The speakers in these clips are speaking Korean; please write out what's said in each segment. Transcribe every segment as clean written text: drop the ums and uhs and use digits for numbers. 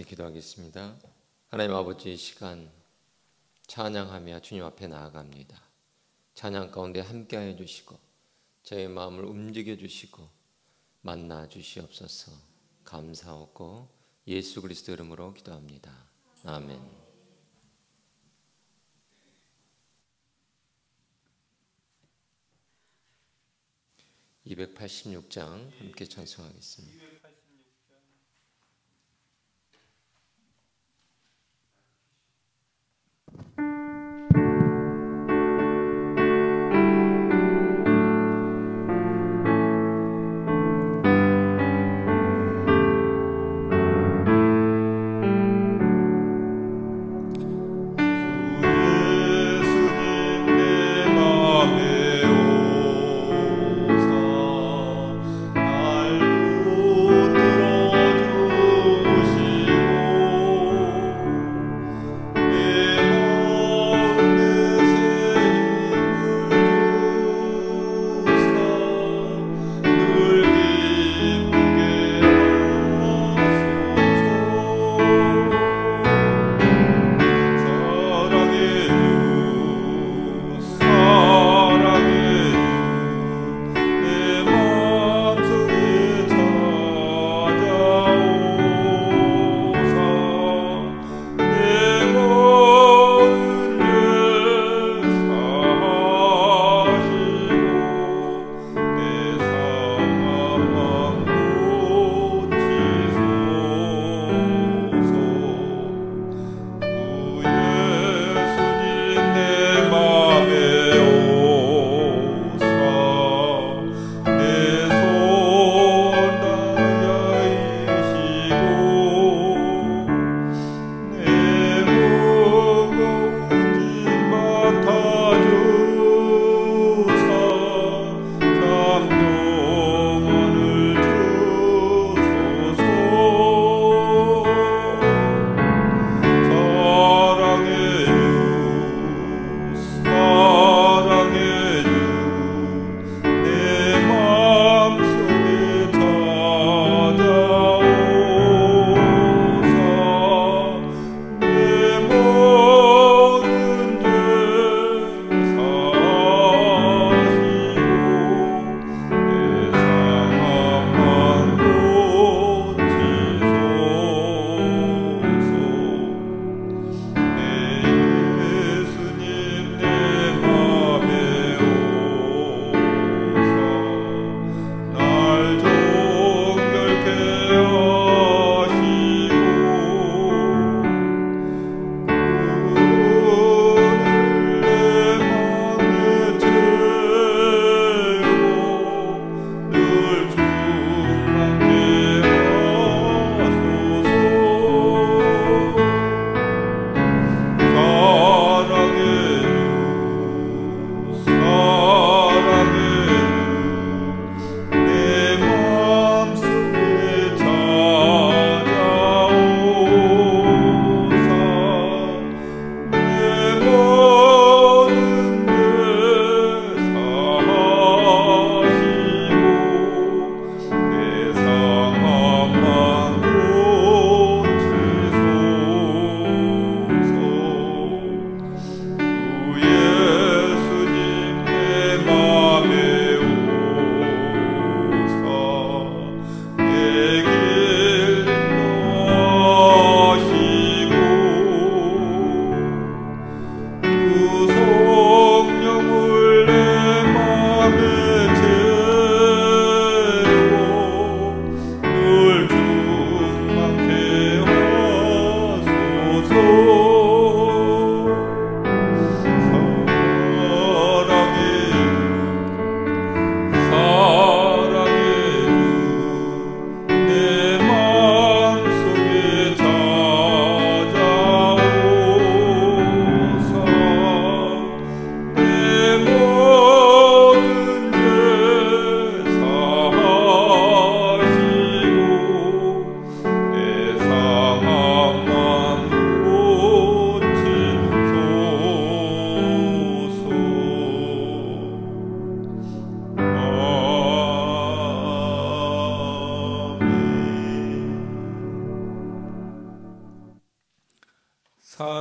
기도하겠습니다. 하나님 아버지, 이 시간 찬양하며 주님 앞에 나아갑니다. 찬양 가운데 함께하여 주시고 저의 마음을 움직여 주시고 만나 주시옵소서. 감사하고 예수 그리스도 이름으로 기도합니다. 아멘. (286장) 함께 찬송하겠습니다.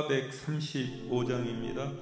135장입니다.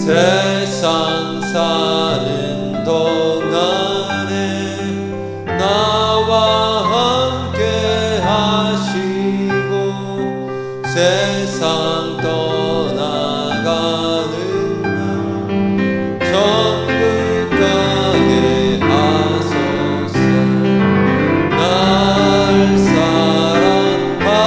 세상 사는 동안에 나와 함께 하시고 세상 떠나가는 날 천국 가게 하소서. 날 사랑하신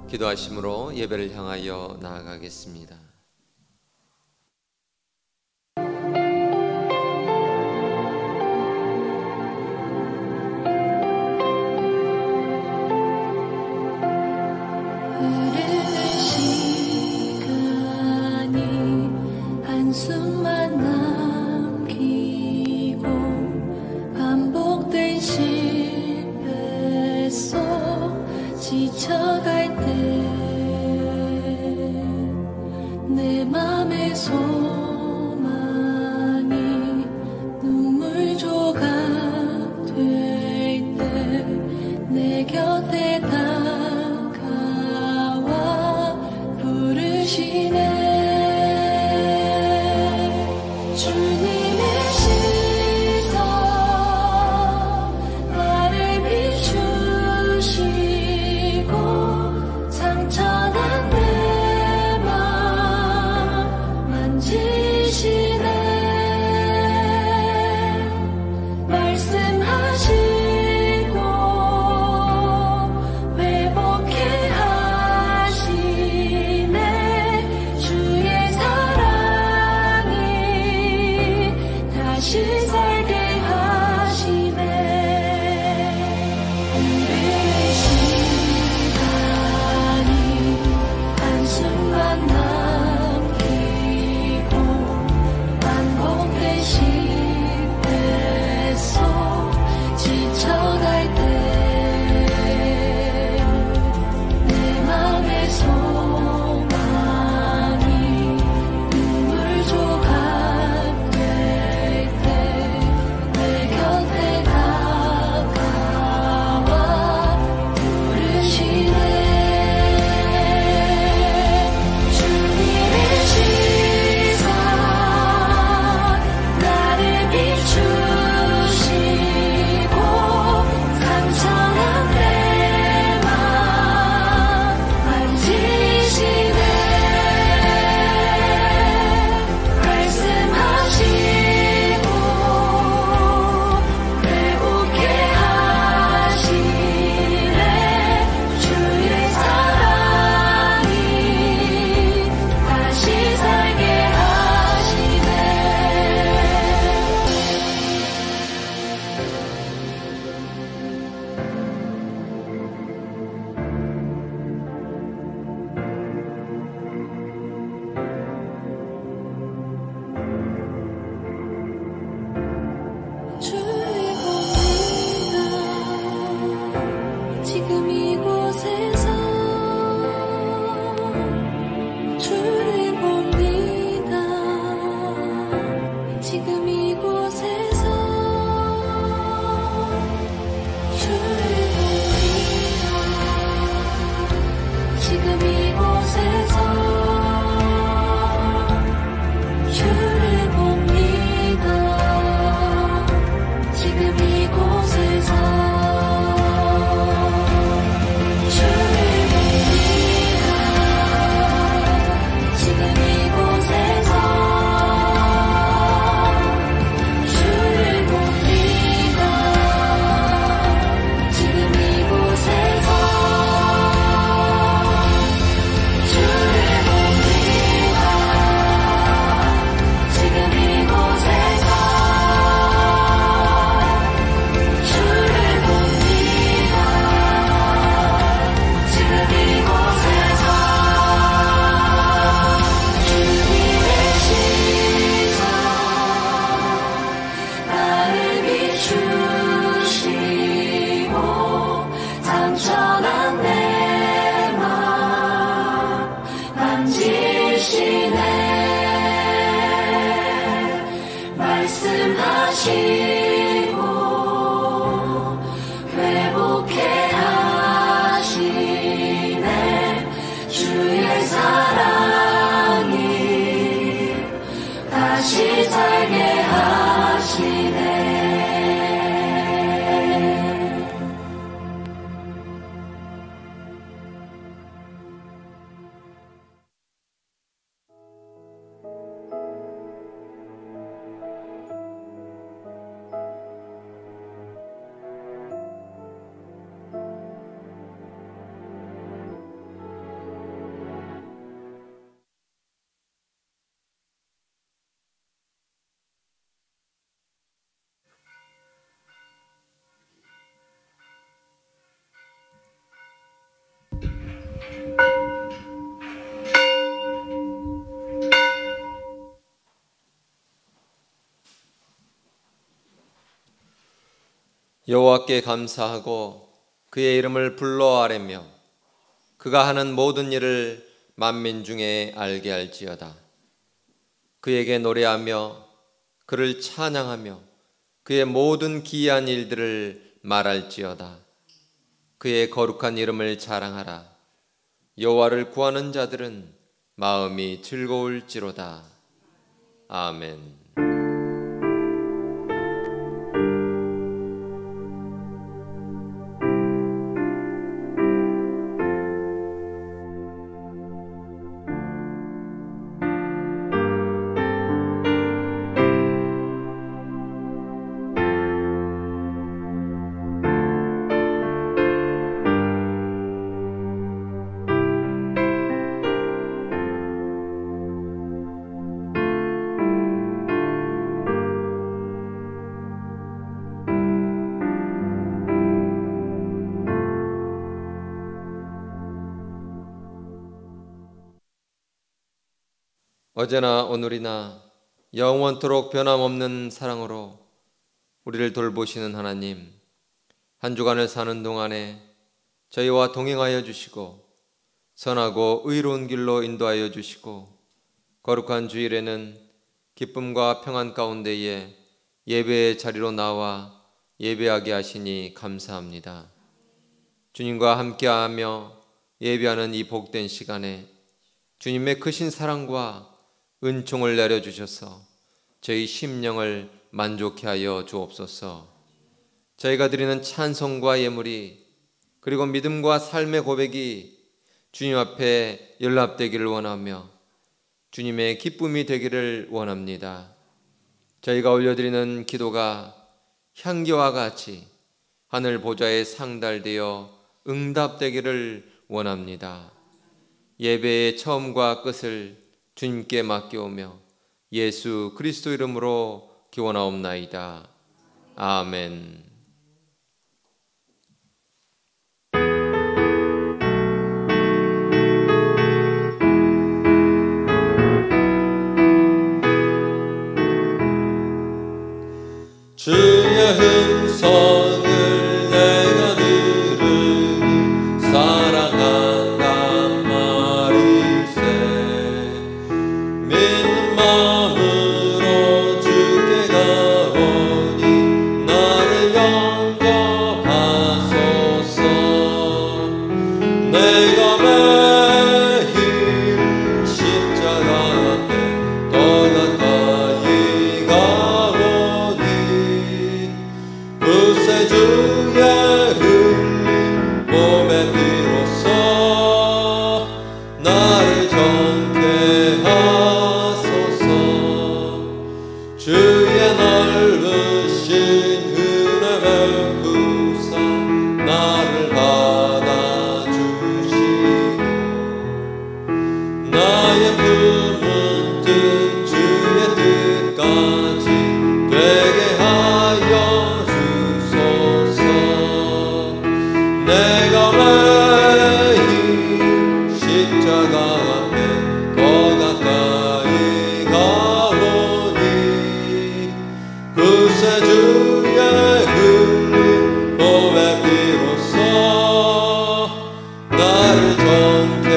기도하심으로 예배를 향하여 나아가겠습니다. 흐르는 시간이 한숨만 남기고 반복된 실패 속 지쳐갈 때 내 맘의 소망이 눈물 조각 될 때 내 곁에 다가와 부르시네. 주님의 시선 나를 비추시고 상처난 내 맘 만지시네. 말씀하시고 회복해 하시네. 주의 사랑이 다시 살게 하시네. 흐르는 시간이 한숨만 남기고 반복된 실패 속 지쳐갈 때 내 맘의 소망이 눈물 조각 될 때 내 곁에 다가와 부르시네. 주님의 시선 나를 비추시고 상처난 내 맘 만지시네. 말씀하시고 회복해 하시네. 주의 사랑이 다시 살게 하시네. 주를 봅니다. 지금 이곳에서 주를 봅니다. 지금 이곳에서 주를 봅니다. 지금 이곳에서 주를 말씀하시고 회복해 하시네. 주의 사랑이 다시 살게 하시네. 여호와께 감사하고 그의 이름을 불러 아뢰며 그가 하는 모든 일을 만민 중에 알게 할지어다. 그에게 노래하며 그를 찬양하며 그의 모든 기이한 일들을 말할지어다. 그의 거룩한 이름을 자랑하라. 여호와를 구하는 자들은 마음이 즐거울지로다. 아멘. 어제나 오늘이나 영원토록 변함없는 사랑으로 우리를 돌보시는 하나님, 한 주간을 사는 동안에 저희와 동행하여 주시고 선하고 의로운 길로 인도하여 주시고 거룩한 주일에는 기쁨과 평안 가운데에 예배의 자리로 나와 예배하게 하시니 감사합니다. 주님과 함께하며 예배하는 이 복된 시간에 주님의 크신 사랑과 은총을 내려주셔서 저희 심령을 만족케 하여 주옵소서. 저희가 드리는 찬송과 예물이 그리고 믿음과 삶의 고백이 주님 앞에 연락되기를 원하며 주님의 기쁨이 되기를 원합니다. 저희가 올려드리는 기도가 향기와 같이 하늘 보좌에 상달되어 응답되기를 원합니다. 예배의 처음과 끝을 주님께 맡겨오며 예수 그리스도 이름으로 기원하옵나이다. 아멘. 주의 음성을 내가 들으니 사랑한단 말일세. 믿는 마음으로 주께 가오니 나를 영접하소서. 내가 매일 십자가 앞에 더 가까이 가오니 구세주의 흘린 몸의 피로써 나를 정케 하소서. 주의 넓으신 은혜 베푸사 나를 받아주시고 나의 품은 뜻 주의 뜻까지 되게 하여 주소서. 내가 매일 십자가 앞에 더 가까이 가오니 구세주의 흘린 몸의 피로써 나를 정케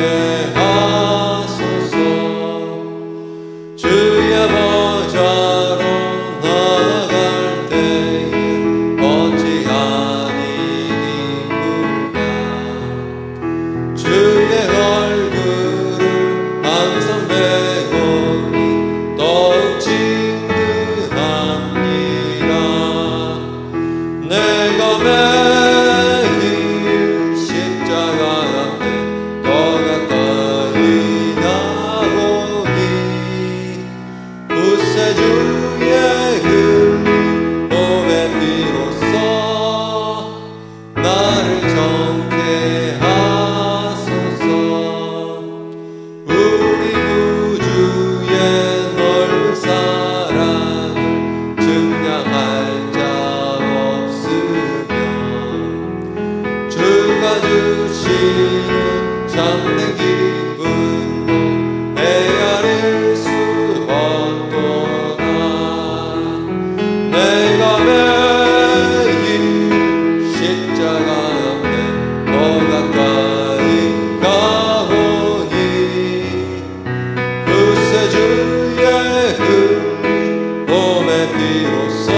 하소서. 주의 보좌로 나를 비로소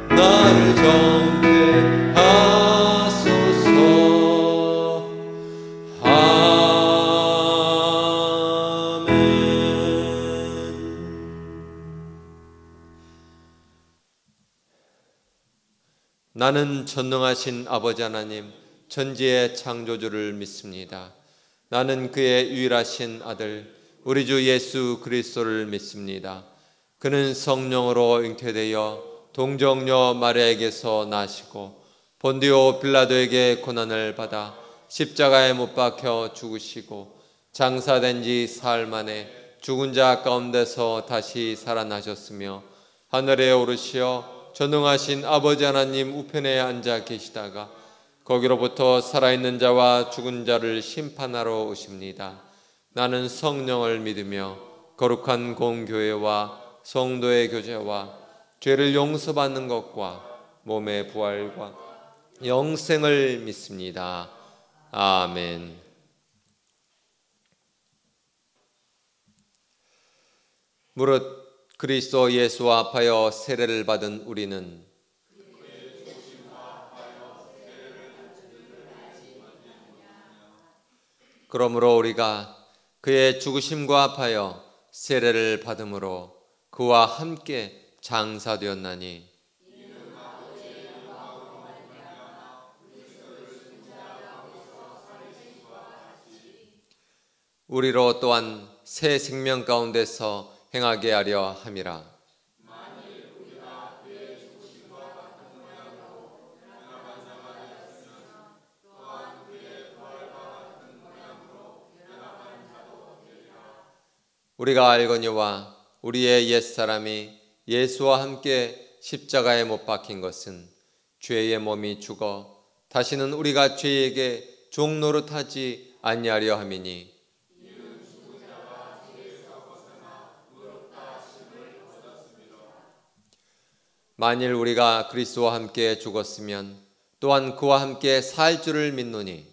나를 정케 하소서. 아멘. 나는 전능하신 아버지 하나님, 천지의 창조주를 믿습니다. 나는 그의 유일하신 아들 우리 주 예수 그리스도를 믿습니다. 그는 성령으로 잉태되어 동정녀 마리아에게서 나시고 본디오 빌라도에게 고난을 받아 십자가에 못 박혀 죽으시고 장사된 지 사흘 만에 죽은 자 가운데서 다시 살아나셨으며 하늘에 오르시어 전능하신 아버지 하나님 우편에 앉아 계시다가 거기로부터 살아있는 자와 죽은 자를 심판하러 오십니다. 나는 성령을 믿으며 거룩한 공교회와 성도의 교제와 죄를 용서받는 것과 몸의 부활과 영생을 믿습니다. 아멘. 무릇 그리스도 예수와 합하여 세례를 받은 우리는 그러므로 우리가 그의 죽으심과 합하여 세례를 받음으로 그와 함께 장사되었나니 우리로 또한 새 생명 가운데서 행하게 하려 함이라. 우리가 알거니와 우리의 옛사람이 예수와 함께 십자가에 못 박힌 것은 죄의 몸이 죽어 다시는 우리가 죄에게 종노릇하지 아니하려 함이니 만일 우리가 그리스도와 함께 죽었으면 또한 그와 함께 살 줄을 믿노니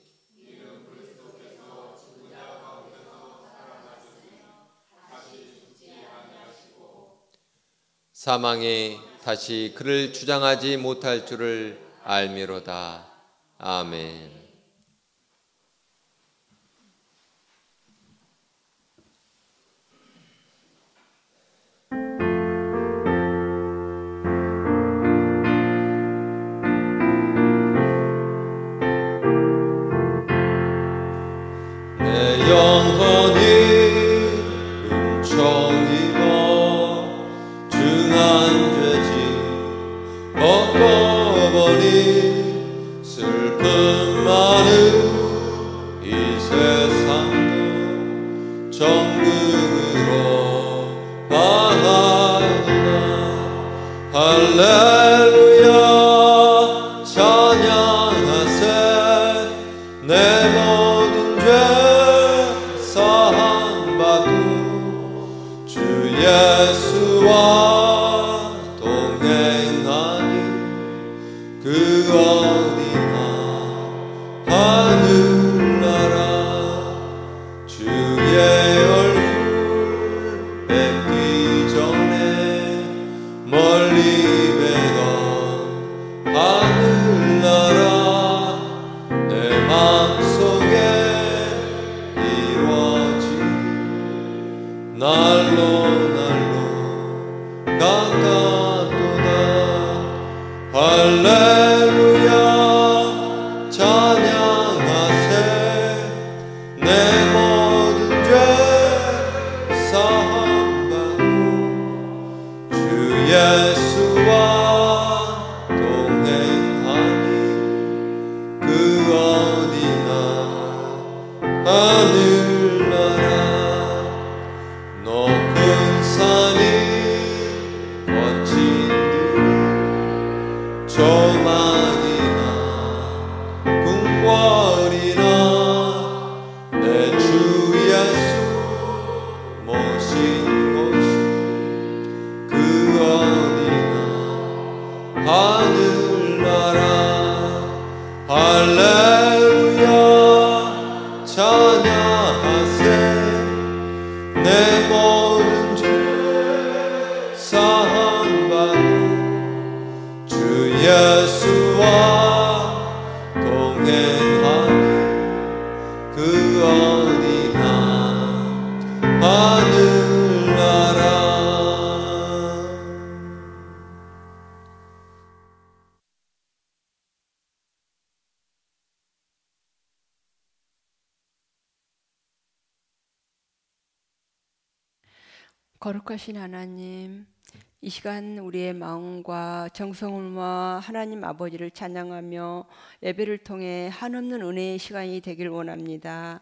사망이 다시 그를 주장하지 못할 줄을 알미로다. 아멘. 내 영혼이 은총입어 중한 죄짐 벗어버린 슬픔 많은 이 세상도 정금으로 바라구나. 할렐루야 찬양하세. 내 모든 죄 사함받고 주 예수와 동행하니 그 어디나 하늘나라. 주의 얼굴 뵙기 전에 멀리 뵈던 하늘나라 내 마음속에 이루어진 날로 가깝도다. 할렐루야 찬양하세. 내 모든 죄 사함받고 주 예수와 동행하니 그 어디나 하늘나라. 높은 산이 거친 들 조망이나 궁궐이나 내 주 예수 모신 곳이 그 어디나 거룩하신 하나님, 이 시간 우리의 마음과 정성을 모아 하나님 아버지를 찬양하며 예배를 통해 한없는 은혜의 시간이 되길 원합니다.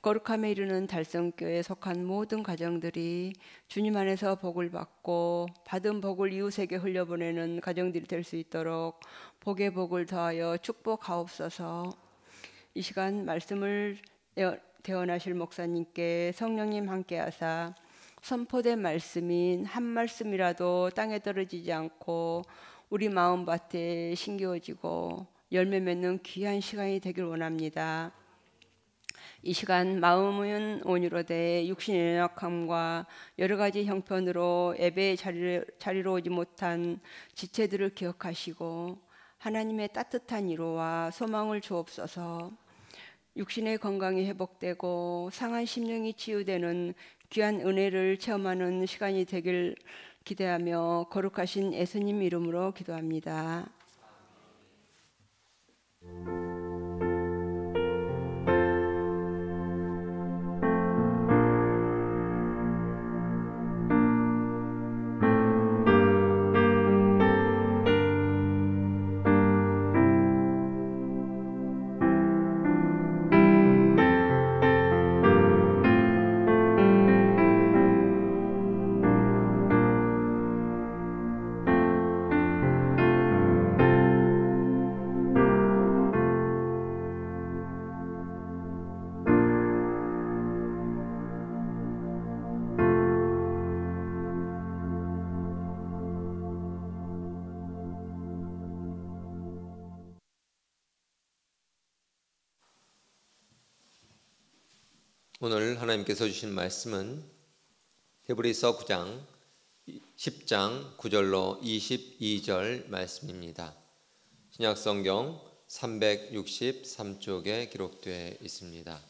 거룩함에 이르는 달성교회에 속한 모든 가정들이 주님 안에서 복을 받고 받은 복을 이웃에게 흘려보내는 가정들이 될 수 있도록 복의 복을 더하여 축복하옵소서. 이 시간 말씀을 대언하실 목사님께 성령님 함께하사 선포된 말씀인 한 말씀이라도 땅에 떨어지지 않고 우리 마음밭에 심겨지고 열매 맺는 귀한 시간이 되길 원합니다. 이 시간 마음은 온유로 돼 육신의 연약함과 여러 가지 형편으로 예배의 자리로 오지 못한 지체들을 기억하시고 하나님의 따뜻한 위로와 소망을 주옵소서. 육신의 건강이 회복되고 상한 심령이 치유되는 귀한 은혜를 체험하는 시간이 되길 기대하며 거룩하신 예수님 이름으로 기도합니다. 오늘 하나님께서 주신 말씀은 히브리서 9장 10장 9절로 22절 말씀입니다. 신약성경 363쪽에 기록되어 있습니다.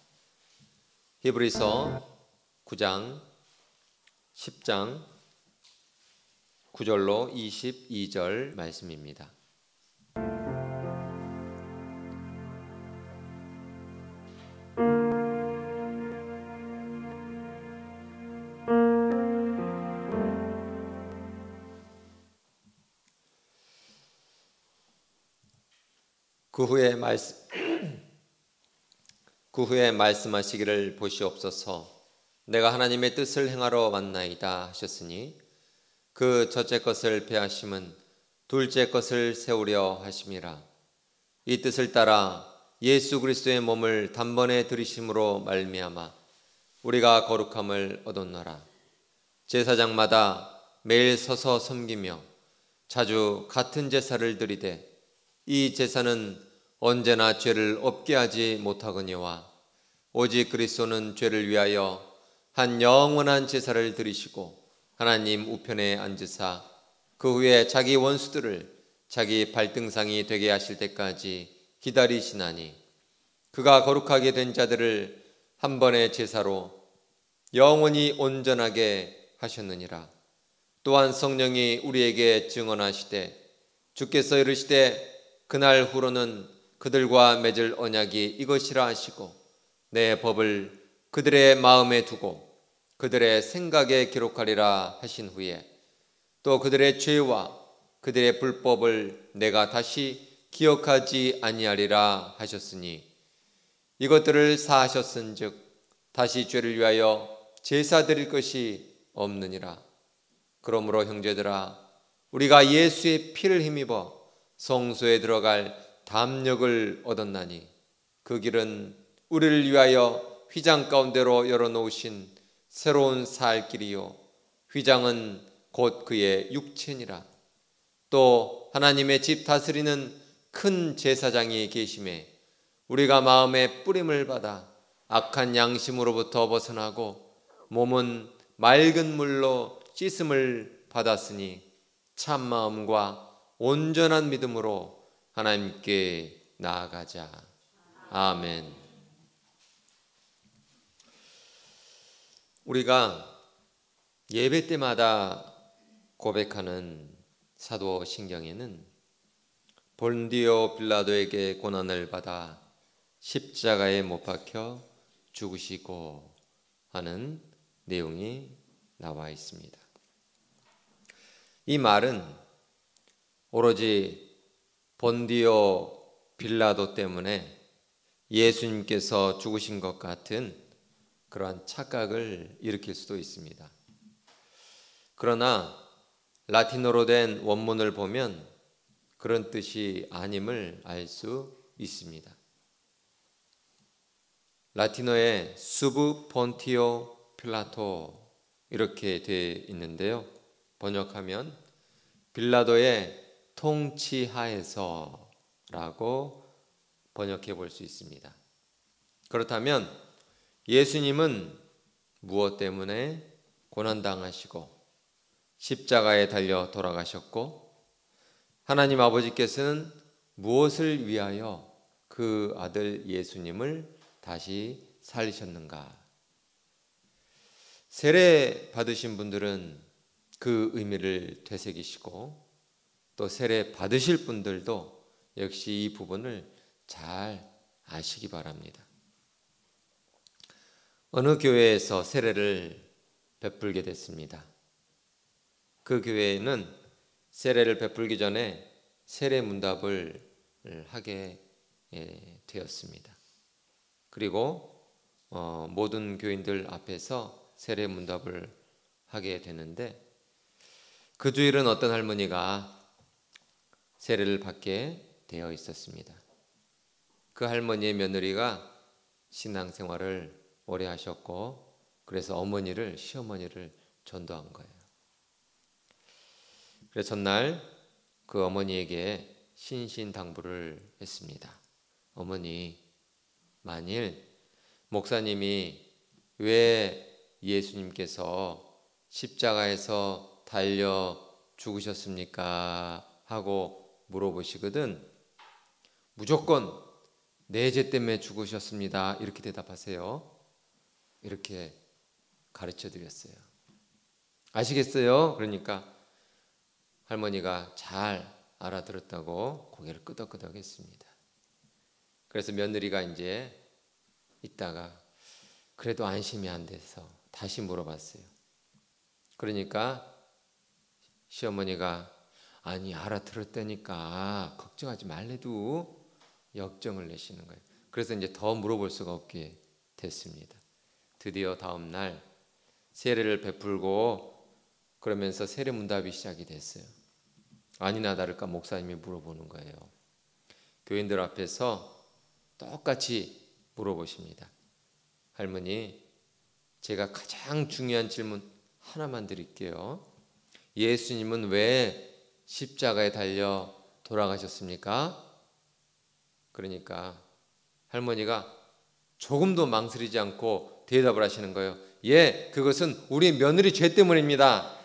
히브리서 9장 10장 9절로 22절 말씀입니다. 그 후에 말씀하시기를 보시옵소서. 내가 하나님의 뜻을 행하러 왔나이다 하셨으니 그 첫째 것을 폐하심은 둘째 것을 세우려 하심이라. 이 뜻을 따라 예수 그리스도의 몸을 단번에 들이심으로 말미암아 우리가 거룩함을 얻었노라. 제사장마다 매일 서서 섬기며 자주 같은 제사를 드리되 이 제사는 언제나 죄를 없게 하지 못하거니와 오직 그리스도는 죄를 위하여 한 영원한 제사를 드리시고 하나님 우편에 앉으사 그 후에 자기 원수들을 자기 발등상이 되게 하실 때까지 기다리시나니 그가 거룩하게 된 자들을 한 번의 제사로 영원히 온전하게 하셨느니라. 또한 성령이 우리에게 증언하시되 주께서 이르시되 그날 후로는 그들과 맺을 언약이 이것이라 하시고 내 법을 그들의 마음에 두고 그들의 생각에 기록하리라 하신 후에 또 그들의 죄와 그들의 불법을 내가 다시 기억하지 아니하리라 하셨으니 이것들을 사하셨은즉 다시 죄를 위하여 제사 드릴 것이 없느니라. 그러므로 형제들아 우리가 예수의 피를 힘입어 성소에 들어갈 담력을 얻었나니 그 길은 우리를 위하여 휘장 가운데로 열어놓으신 새로운 살 길이요 휘장은 곧 그의 육체니라. 또 하나님의 집 다스리는 큰 제사장이 계심에 우리가 마음의 뿌림을 받아 악한 양심으로부터 벗어나고 몸은 맑은 물로 씻음을 받았으니 참 마음과 온전한 믿음으로 하나님께 나아가자. 아멘. 우리가 예배 때마다 고백하는 사도신경에는 본디오 빌라도에게 고난을 받아 십자가에 못 박혀 죽으시고 하는 내용이 나와 있습니다. 이 말은 오로지 본디오 빌라도 때문에 예수님께서 죽으신 것 같은 그러한 착각을 일으킬 수도 있습니다. 그러나 라틴어로 된 원문을 보면 그런 뜻이 아님을 알 수 있습니다. 라틴어에 수브 폰티오 필라토 이렇게 되어 있는데요. 번역하면 빌라도의 통치하에서 라고 번역해 볼 수 있습니다. 그렇다면 예수님은 무엇 때문에 고난당하시고 십자가에 달려 돌아가셨고 하나님 아버지께서는 무엇을 위하여 그 아들 예수님을 다시 살리셨는가? 세례 받으신 분들은 그 의미를 되새기시고 또 세례 받으실 분들도 역시 이 부분을 잘 아시기 바랍니다. 어느 교회에서 세례를 베풀게 됐습니다. 그 교회에는 세례를 베풀기 전에 세례 문답을 하게 되었습니다. 그리고 모든 교인들 앞에서 세례 문답을 하게 되는데 그 주일은 어떤 할머니가 세례를 받게 되어 있었습니다. 그 할머니의 며느리가 신앙생활을 오래 하셨고 그래서 시어머니를 전도한 거예요. 그래서 전날 그 어머니에게 신신당부를 했습니다. 어머니, 만일 목사님이 왜 예수님께서 십자가에서 달려 죽으셨습니까? 하고 물어보시거든 무조건 내 죄 때문에 죽으셨습니다. 이렇게 대답하세요. 이렇게 가르쳐 드렸어요. 아시겠어요? 그러니까 할머니가 잘 알아들었다고 고개를 끄덕끄덕 했습니다. 그래서 며느리가 이제 있다가 그래도 안심이 안 돼서 다시 물어봤어요. 그러니까 시어머니가 아니 알아들었다니까 걱정하지 말래도 역정을 내시는 거예요. 그래서 이제 더 물어볼 수가 없게 됐습니다. 드디어 다음 날 세례를 베풀고 그러면서 세례 문답이 시작이 됐어요. 아니나 다를까 목사님이 물어보는 거예요. 교인들 앞에서 똑같이 물어보십니다. 할머니, 제가 가장 중요한 질문 하나만 드릴게요. 예수님은 왜 십자가에 달려 돌아가셨습니까? 그러니까 할머니가 조금도 망설이지 않고 대답을 하시는 거예요. 예, 그것은 우리 며느리 죄 때문입니다.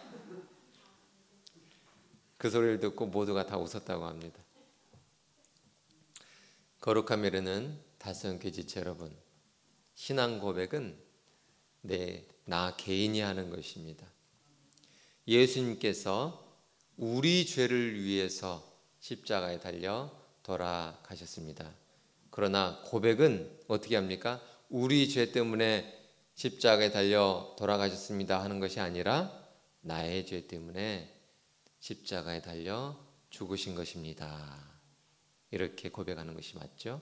그 소리를 듣고 모두가 다 웃었다고 합니다. 거룩한 미래는 다성교지체 여러분, 신앙 고백은 나 개인이 하는 것입니다. 예수님께서 우리 죄를 위해서 십자가에 달려 돌아가셨습니다. 그러나 고백은 어떻게 합니까? 우리 죄 때문에 십자가에 달려 돌아가셨습니다 하는 것이 아니라 나의 죄 때문에 십자가에 달려 죽으신 것입니다. 이렇게 고백하는 것이 맞죠?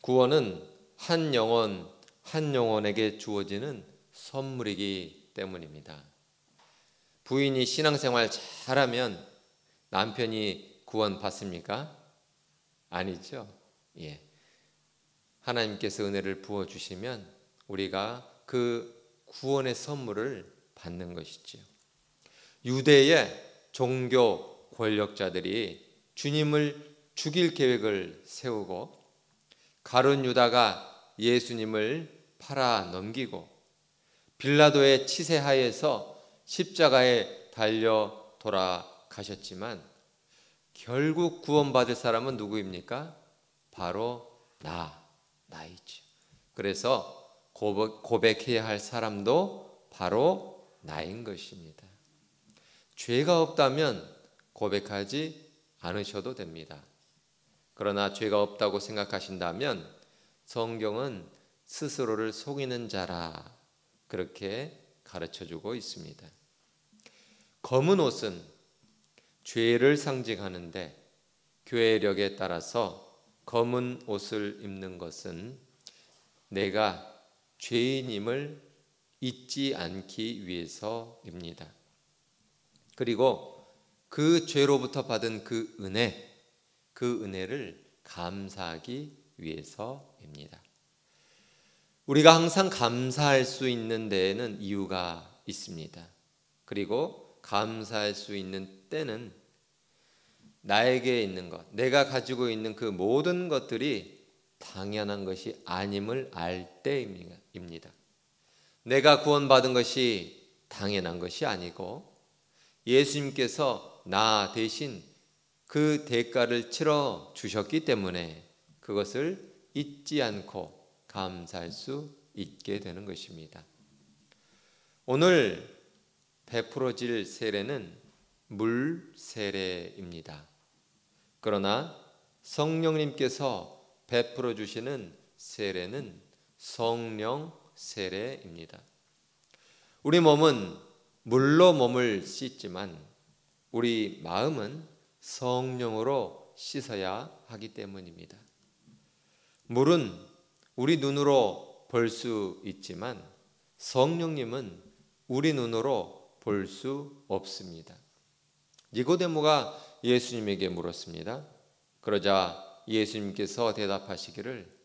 구원은 한 영혼에게 주어지는 선물이기 때문입니다. 부인이 신앙생활 잘하면 남편이 구원 받습니까? 아니죠. 예. 하나님께서 은혜를 부어주시면 우리가 그 구원의 선물을 받는 것이죠. 유대의 종교 권력자들이 주님을 죽일 계획을 세우고 가룟 유다가 예수님을 팔아 넘기고 빌라도의 치세하에서 십자가에 달려 돌아가셨지만 결국 구원받을 사람은 누구입니까? 바로 나이죠. 그래서 고백해야 할 사람도 바로 나인 것입니다. 죄가 없다면 고백하지 않으셔도 됩니다. 그러나 죄가 없다고 생각하신다면 성경은 스스로를 속이는 자라 그렇게 가르쳐주고 있습니다. 검은 옷은 죄를 상징하는데 교회력에 따라서 검은 옷을 입는 것은 내가 죄인임을 잊지 않기 위해서입니다. 그리고 그 죄로부터 받은 그 은혜를 감사하기 위해서입니다. 우리가 항상 감사할 수 있는 데에는 이유가 있습니다. 그리고 감사할 수 있는 때는 나에게 있는 것, 내가 가지고 있는 그 모든 것들이 당연한 것이 아님을 알 때입니다. 내가 구원받은 것이 당연한 것이 아니고 예수님께서 나 대신 그 대가를 치러 주셨기 때문에 그것을 잊지 않고 감사할 수 있게 되는 것입니다. 오늘 베풀어질 세례는 물 세례입니다. 그러나 성령님께서 베풀어 주시는 세례는 성령 세례입니다. 우리 몸은 물로 몸을 씻지만 우리 마음은 성령으로 씻어야 하기 때문입니다. 물은 우리 눈으로 볼 수 있지만 성령님은 우리 눈으로 볼 수 없습니다. 니고데모가 예수님에게 물었습니다. 그러자 예수님께서 대답하시기를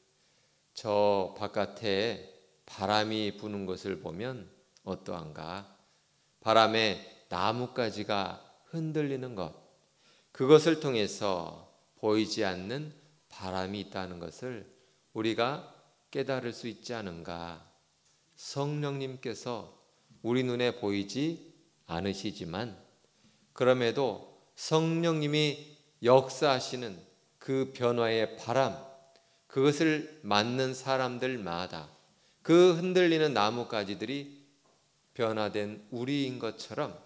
저 바깥에 바람이 부는 것을 보면 어떠한가? 바람에 나뭇가지가 흔들리는 것, 그것을 통해서 보이지 않는 바람이 있다는 것을 우리가 깨달을 수 있지 않은가? 성령님께서 우리 눈에 보이지 않으시지만 그럼에도 성령님이 역사하시는 그 변화의 바람, 그것을 맞는 사람들마다 그 흔들리는 나뭇가지들이 변화된 우리인 것처럼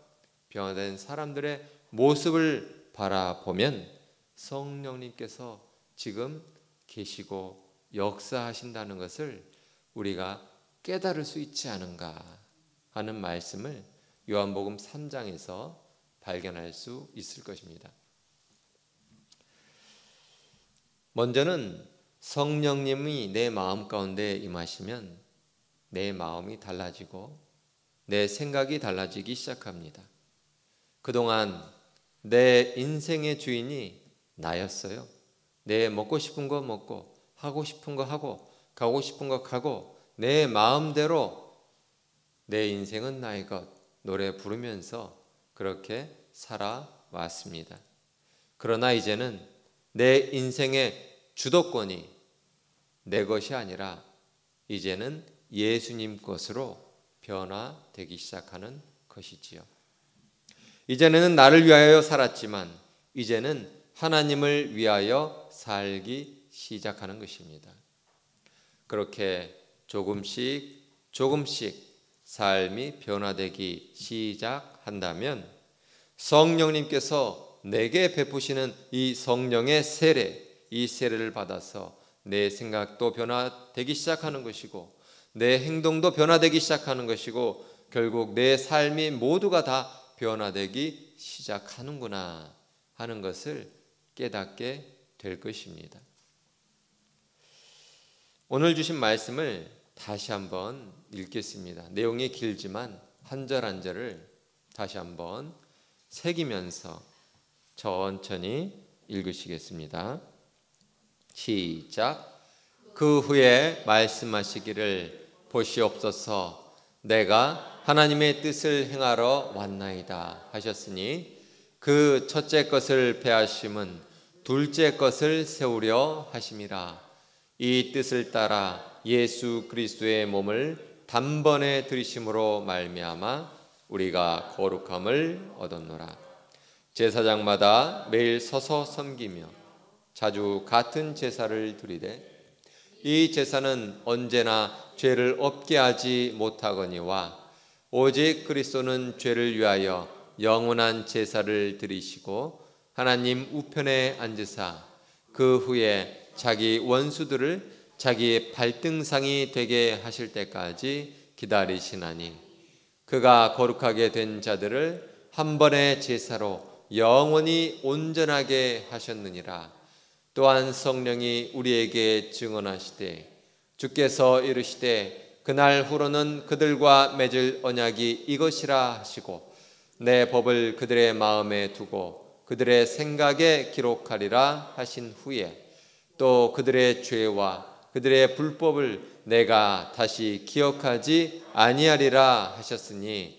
변화된 사람들의 모습을 바라보면 성령님께서 지금 계시고 역사하신다는 것을 우리가 깨달을 수 있지 않은가 하는 말씀을 요한복음 3장에서 발견할 수 있을 것입니다. 먼저는 성령님이 내 마음 가운데 임하시면 내 마음이 달라지고 내 생각이 달라지기 시작합니다. 그동안 내 인생의 주인이 나였어요. 내 먹고 싶은 거 먹고 하고 싶은 거 하고 가고 싶은 거 가고 내 마음대로 내 인생은 나의 것 노래 부르면서 그렇게 살아왔습니다. 그러나 이제는 내 인생의 주도권이 내 것이 아니라 이제는 예수님 것으로 변화되기 시작하는 것이지요. 이전에는 나를 위하여 살았지만 이제는 하나님을 위하여 살기 시작하는 것입니다. 그렇게 조금씩 삶이 변화되기 시작한다면 성령님께서 내게 베푸시는 이 성령의 세례, 이 세례를 받아서 내 생각도 변화되기 시작하는 것이고 내 행동도 변화되기 시작하는 것이고 결국 내 삶이 모두가 다 변화되기 시작하는구나 하는 것을 깨닫게 될 것입니다. 오늘 주신 말씀을 다시 한번 읽겠습니다. 내용이 길지만 한 절 한 절을 다시 한번 새기면서 천천히 읽으시겠습니다. 시작. 그 후에 말씀하시기를 보시옵소서 내가 하나님의 뜻을 행하러 왔나이다 하셨으니 그 첫째 것을 패하심은 둘째 것을 세우려 하심이라. 이 뜻을 따라 예수 그리스도의 몸을 단번에 들이심으로 말미암아 우리가 거룩함을 얻었노라. 제사장마다 매일 서서 섬기며 자주 같은 제사를 드리되 이 제사는 언제나 죄를 없게 하지 못하거니와 오직 그리스도는 죄를 위하여 영원한 제사를 드리시고 하나님 우편에 앉으사 그 후에 자기 원수들을 자기의 발등상이 되게 하실 때까지 기다리시나니 그가 거룩하게 된 자들을 한 번의 제사로 영원히 온전하게 하셨느니라. 또한 성령이 우리에게 증언하시되 주께서 이르시되 그날 후로는 그들과 맺을 언약이 이것이라 하시고 내 법을 그들의 마음에 두고 그들의 생각에 기록하리라 하신 후에 또 그들의 죄와 그들의 불법을 내가 다시 기억하지 아니하리라 하셨으니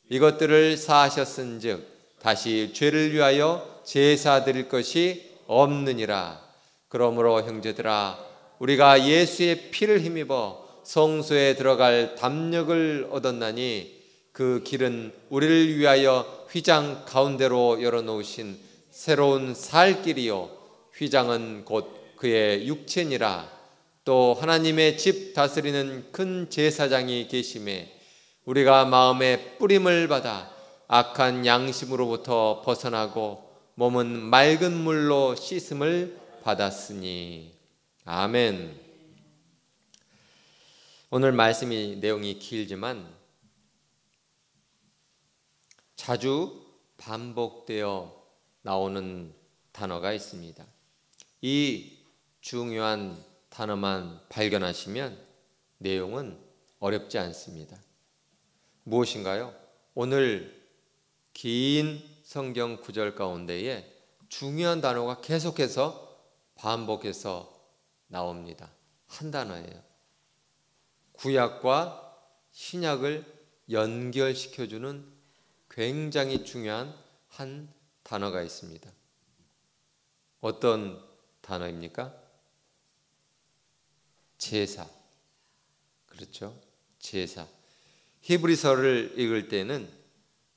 이것들을 사하셨은즉 다시 죄를 위하여 제사 드릴 것이 없느니라. 그러므로 형제들아 우리가 예수의 피를 힘입어 성소에 들어갈 담력을 얻었나니 그 길은 우리를 위하여 휘장 가운데로 열어놓으신 새로운 살 길이요 휘장은 곧 그의 육체니라. 또 하나님의 집 다스리는 큰 제사장이 계심에 우리가 마음의 뿌림을 받아 악한 양심으로부터 벗어나고 몸은 맑은 물로 씻음을 받았으니. 아멘. 오늘 말씀이 내용이 길지만 자주 반복되어 나오는 단어가 있습니다. 이 중요한 단어만 발견하시면 내용은 어렵지 않습니다. 무엇인가요? 오늘 긴 성경 구절 가운데에 중요한 단어가 계속해서 반복해서 나옵니다. 한 단어예요. 구약과 신약을 연결시켜주는 굉장히 중요한 한 단어가 있습니다. 어떤 단어입니까? 제사. 그렇죠? 제사. 히브리서를 읽을 때는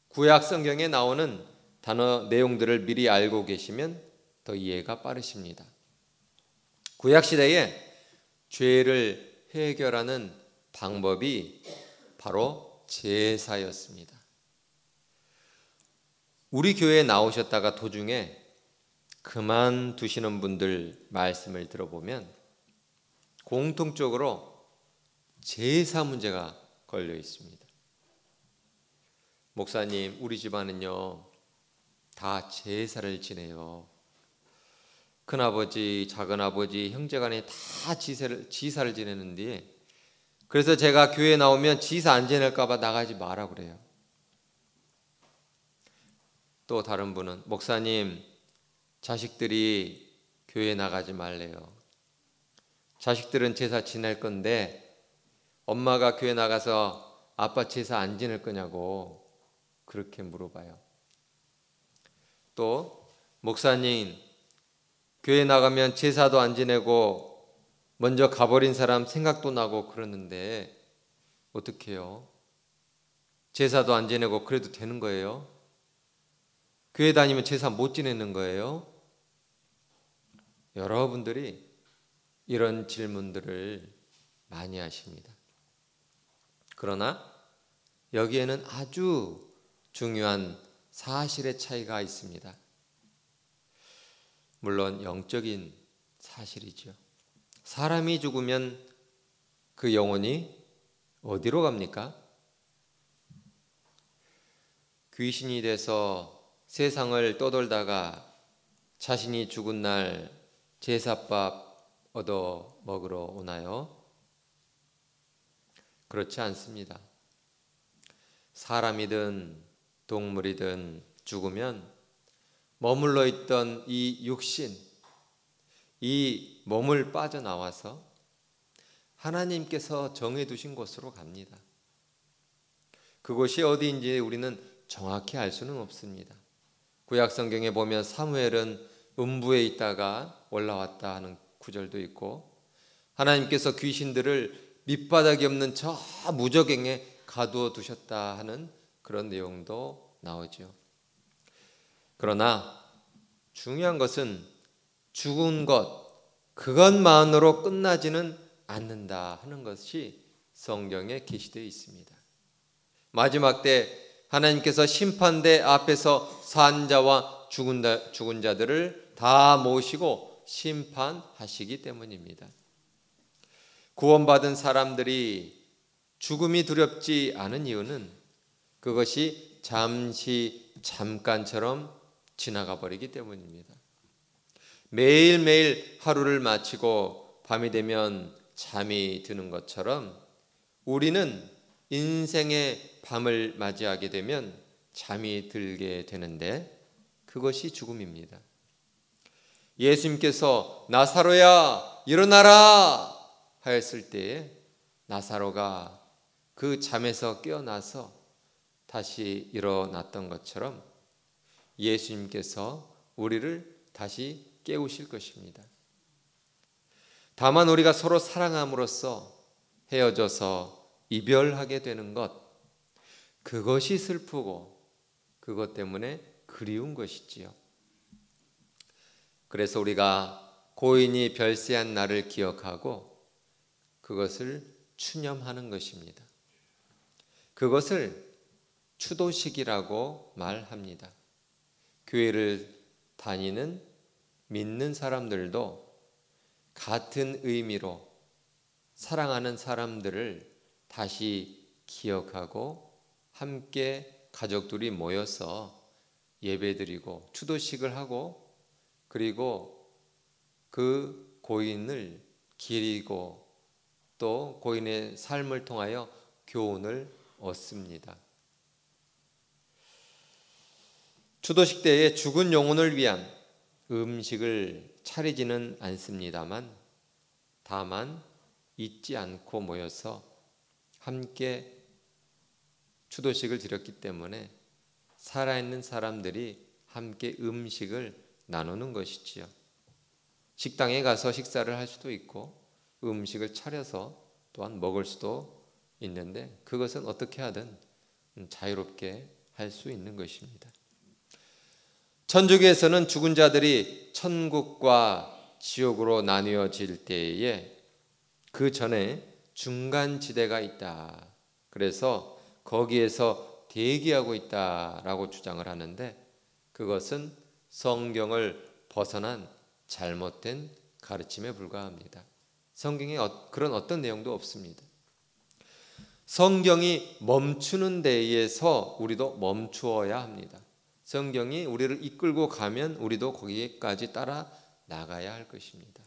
구약 성경에 나오는 단어 내용들을 미리 알고 계시면 더 이해가 빠르십니다. 구약 시대에 죄를 해결하는 방법이 바로 제사였습니다. 우리 교회에 나오셨다가 도중에 그만두시는 분들 말씀을 들어보면 공통적으로 제사 문제가 걸려 있습니다. 목사님, 우리 집안은요 다 제사를 지내요. 큰아버지, 작은아버지, 형제간에 다 지사를 지내는데 그래서 제가 교회에 나오면 지사 안 지낼까 봐 나가지 마라 그래요. 또 다른 분은 목사님, 자식들이 교회 나가지 말래요. 자식들은 제사 지낼 건데 엄마가 교회 나가서 아빠 제사 안 지낼 거냐고 그렇게 물어봐요. 또 목사님, 교회 나가면 제사도 안 지내고 먼저 가버린 사람 생각도 나고 그러는데 어떡해요? 제사도 안 지내고 그래도 되는 거예요? 교회 다니면 제사 못 지내는 거예요? 여러분들이 이런 질문들을 많이 하십니다. 그러나 여기에는 아주 중요한 사실의 차이가 있습니다. 물론 영적인 사실이죠. 사람이 죽으면 그 영혼이 어디로 갑니까? 귀신이 돼서 세상을 떠돌다가 자신이 죽은 날 제사밥 얻어 먹으러 오나요? 그렇지 않습니다. 사람이든 동물이든 죽으면 머물러 있던 이 육신, 이 몸을 빠져나와서 하나님께서 정해두신 곳으로 갑니다. 그곳이 어디인지 우리는 정확히 알 수는 없습니다. 구약 성경에 보면 사무엘은 음부에 있다가 올라왔다 하는 구절도 있고 하나님께서 귀신들을 밑바닥이 없는 저 무저갱에 가두어 두셨다 하는 그런 내용도 나오죠. 그러나 중요한 것은 죽은 것, 그것만으로 끝나지는 않는다 하는 것이 성경에 게시되어 있습니다. 마지막 때 하나님께서 심판대 앞에서 산자와 죽은 자들을 다 모시고 심판하시기 때문입니다. 구원받은 사람들이 죽음이 두렵지 않은 이유는 그것이 잠시 잠깐처럼 지나가 버리기 때문입니다. 매일매일 하루를 마치고 밤이 되면 잠이 드는 것처럼 우리는 인생의 밤을 맞이하게 되면 잠이 들게 되는데 그것이 죽음입니다. 예수님께서 나사로야 일어나라 하였을 때에 나사로가 그 잠에서 깨어나서 다시 일어났던 것처럼 예수님께서 우리를 다시 깨우실 것입니다. 다만 우리가 서로 사랑함으로써 헤어져서 이별하게 되는 것, 그것이 슬프고 그것 때문에 그리운 것이지요. 그래서 우리가 고인이 별세한 날을 기억하고 그것을 추념하는 것입니다. 그것을 추도식이라고 말합니다. 교회를 다니는 믿는 사람들도 같은 의미로 사랑하는 사람들을 다시 기억하고 함께 가족들이 모여서 예배드리고 추도식을 하고 그리고 그 고인을 기리고 또 고인의 삶을 통하여 교훈을 얻습니다. 추도식 때에 죽은 영혼을 위한 음식을 차리지는 않습니다만 다만 잊지 않고 모여서 함께 추도식을 드렸기 때문에 살아있는 사람들이 함께 음식을 나누는 것이지요. 식당에 가서 식사를 할 수도 있고 음식을 차려서 또한 먹을 수도 있는데 그것은 어떻게 하든 자유롭게 할 수 있는 것입니다. 천주교에서는 죽은 자들이 천국과 지옥으로 나뉘어질 때에 그 전에 중간지대가 있다. 그래서 거기에서 대기하고 있다라고 주장을 하는데 그것은 성경을 벗어난 잘못된 가르침에 불과합니다. 성경에 그런 어떤 내용도 없습니다. 성경이 멈추는 데에서 우리도 멈추어야 합니다. 성경이 우리를 이끌고 가면 우리도 거기까지 따라 나가야 할 것입니다.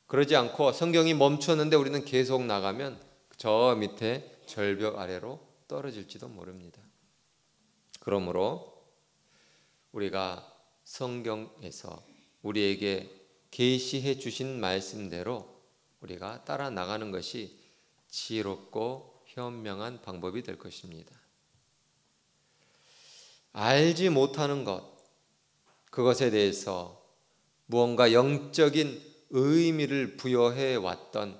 그러지 않고 성경이 멈추었는데 우리는 계속 나가면 저 밑에 절벽 아래로 떨어질지도 모릅니다. 그러므로 우리가 성경에서 우리에게 계시해 주신 말씀대로 우리가 따라 나가는 것이 지혜롭고 현명한 방법이 될 것입니다. 알지 못하는 것, 그것에 대해서 무언가 영적인 의미를 부여해 왔던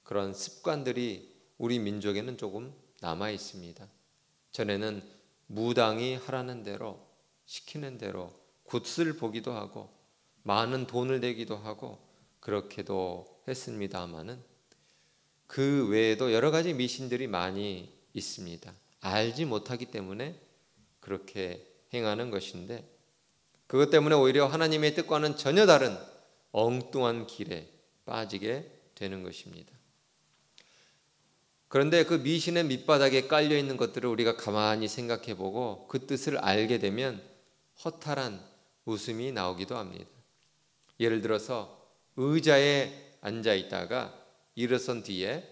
그런 습관들이 우리 민족에는 조금 남아 있습니다. 전에는 무당이 하라는 대로 시키는 대로 굿을 보기도 하고 많은 돈을 내기도 하고 그렇게도 했습니다마는 그 외에도 여러 가지 미신들이 많이 있습니다. 알지 못하기 때문에 그렇게 행하는 것인데 그것 때문에 오히려 하나님의 뜻과는 전혀 다른 엉뚱한 길에 빠지게 되는 것입니다. 그런데 그 미신의 밑바닥에 깔려 있는 것들을 우리가 가만히 생각해 보고 그 뜻을 알게 되면 허탈한 웃음이 나오기도 합니다. 예를 들어서 의자에 앉아 있다가 일어선 뒤에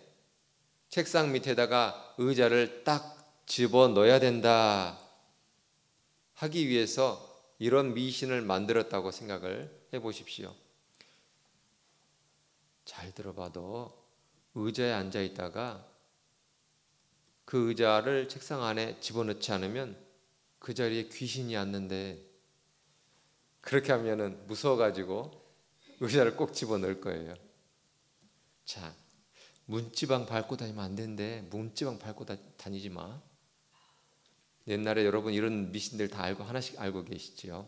책상 밑에다가 의자를 딱 집어 넣어야 된다 하기 위해서 이런 미신을 만들었다고 생각을 해보십시오. 잘 들어봐도 의자에 앉아 있다가 그 의자를 책상 안에 집어넣지 않으면 그 자리에 귀신이 앉는데 그렇게 하면은 무서워가지고 의자를 꼭 집어넣을 거예요. 자, 문지방 밟고 다니면 안 되는데 문지방 밟고 다니지 마. 옛날에 여러분 이런 미신들 다 알고 하나씩 알고 계시지요.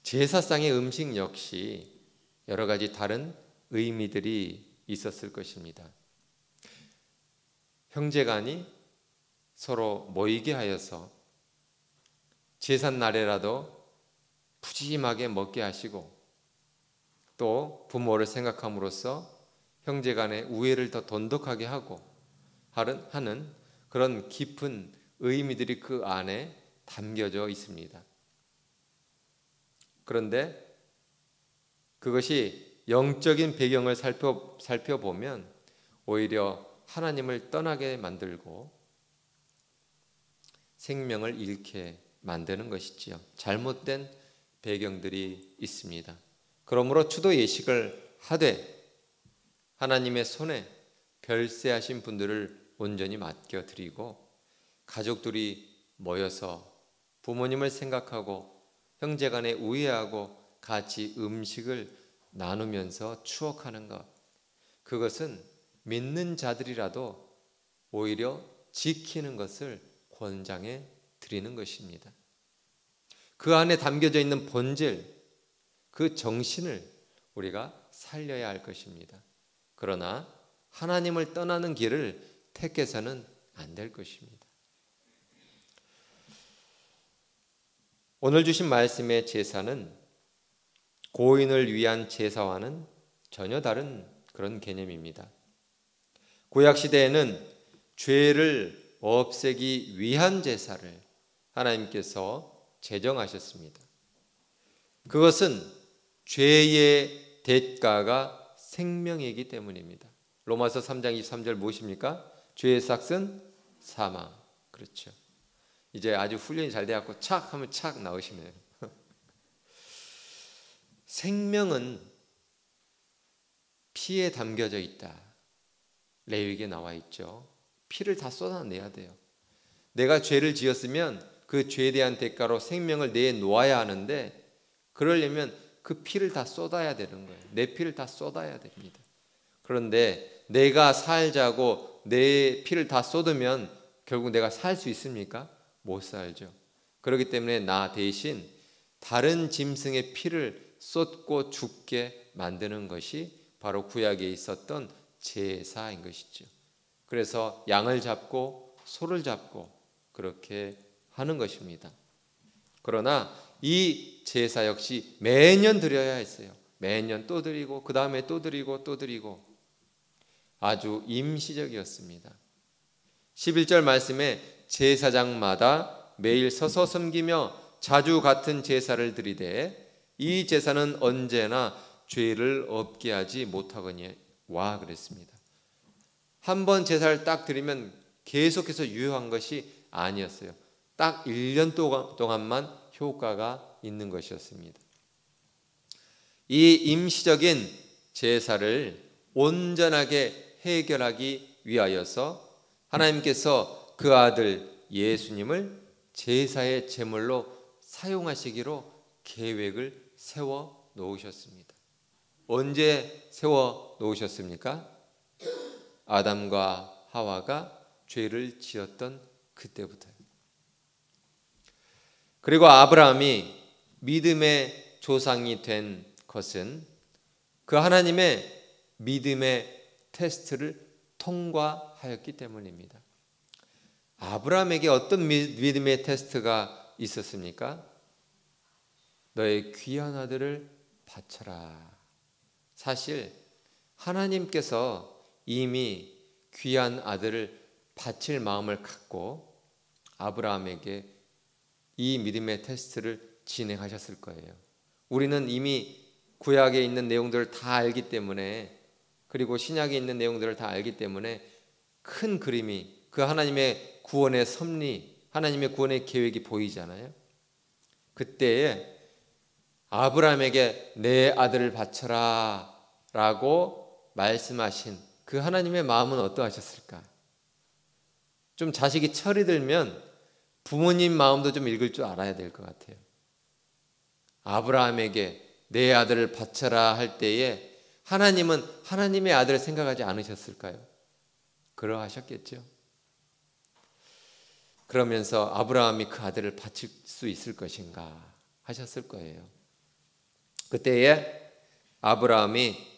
제사상의 음식 역시 여러 가지 다른 의미들이 있었을 것입니다. 형제간이 서로 모이게 하여서 제삿날에라도 푸짐하게 먹게 하시고 또 부모를 생각함으로써 형제간의 우애를 더 돈독하게 하고 하는 그런 깊은 의미들이 그 안에 담겨져 있습니다. 그런데 그것이 영적인 배경을 살펴보면 오히려 하나님을 떠나게 만들고 생명을 잃게 만드는 것이지요. 잘못된 배경들이 있습니다. 그러므로 추도 예식을 하되 하나님의 손에 별세하신 분들을 온전히 맡겨드리고 가족들이 모여서 부모님을 생각하고 형제간에 우애하고 같이 음식을 나누면서 추억하는 것, 그것은 믿는 자들이라도 오히려 지키는 것을 권장해 드리는 것입니다. 그 안에 담겨져 있는 본질, 그 정신을 우리가 살려야 할 것입니다. 그러나 하나님을 떠나는 길을 택해서는 안 될 것입니다. 오늘 주신 말씀의 제사는 고인을 위한 제사와는 전혀 다른 그런 개념입니다. 구약 시대에는 죄를 없애기 위한 제사를 하나님께서 제정하셨습니다. 그것은 죄의 대가가 생명이기 때문입니다. 로마서 3장 23절 무엇입니까? 죄의 삭은 사망. 그렇죠. 이제 아주 훈련이 잘 돼갖고 착 하면 착 나오시네요. 생명은 피에 담겨져 있다. 레위기에 나와 있죠. 피를 다 쏟아내야 돼요. 내가 죄를 지었으면 그 죄에 대한 대가로 생명을 내놓아야 하는데 그러려면 그 피를 다 쏟아야 되는 거예요. 내 피를 다 쏟아야 됩니다. 그런데 내가 살자고 내 피를 다 쏟으면 결국 내가 살 수 있습니까? 못 살죠. 그렇기 때문에 나 대신 다른 짐승의 피를 쏟고 죽게 만드는 것이 바로 구약에 있었던 제사인 것이죠. 그래서 양을 잡고 소를 잡고 그렇게 하는 것입니다. 그러나 이 제사 역시 매년 드려야 했어요. 매년 또 드리고 그 다음에 또 드리고 또 드리고 아주 임시적이었습니다. 11절 말씀에 제사장마다 매일 서서 섬기며 자주 같은 제사를 드리되 이 제사는 언제나 죄를 없게 하지 못하거니와 그랬습니다. 한 번 제사를 딱 드리면 계속해서 유효한 것이 아니었어요. 딱 1년 동안만 효과가 있는 것이었습니다. 이 임시적인 제사를 온전하게 해결하기 위하여서 하나님께서 그 아들 예수님을 제사의 제물로 사용하시기로 계획을 세워 놓으셨습니다. 언제 세워 놓으셨습니까? 아담과 하와가 죄를 지었던 그때부터요. 그리고 아브라함이 믿음의 조상이 된 것은 그 하나님의 믿음의 테스트를 통과하였기 때문입니다. 아브라함에게 어떤 믿음의 테스트가 있었습니까? 너의 귀한 아들을 바쳐라. 사실 하나님께서 이미 귀한 아들을 바칠 마음을 갖고 아브라함에게 이 믿음의 테스트를 진행하셨을 거예요. 우리는 이미 구약에 있는 내용들을 다 알기 때문에 그리고 신약에 있는 내용들을 다 알기 때문에 큰 그림이 그 하나님의 구원의 섭리, 하나님의 구원의 계획이 보이잖아요. 그때에 아브라함에게 내 아들을 바쳐라 라고 말씀하신 그 하나님의 마음은 어떠하셨을까? 좀 자식이 철이 들면 부모님 마음도 좀 읽을 줄 알아야 될 것 같아요. 아브라함에게 내 아들을 바쳐라 할 때에 하나님은 하나님의 아들을 생각하지 않으셨을까요? 그러하셨겠죠. 그러면서 아브라함이 그 아들을 바칠 수 있을 것인가 하셨을 거예요. 그때에 아브라함이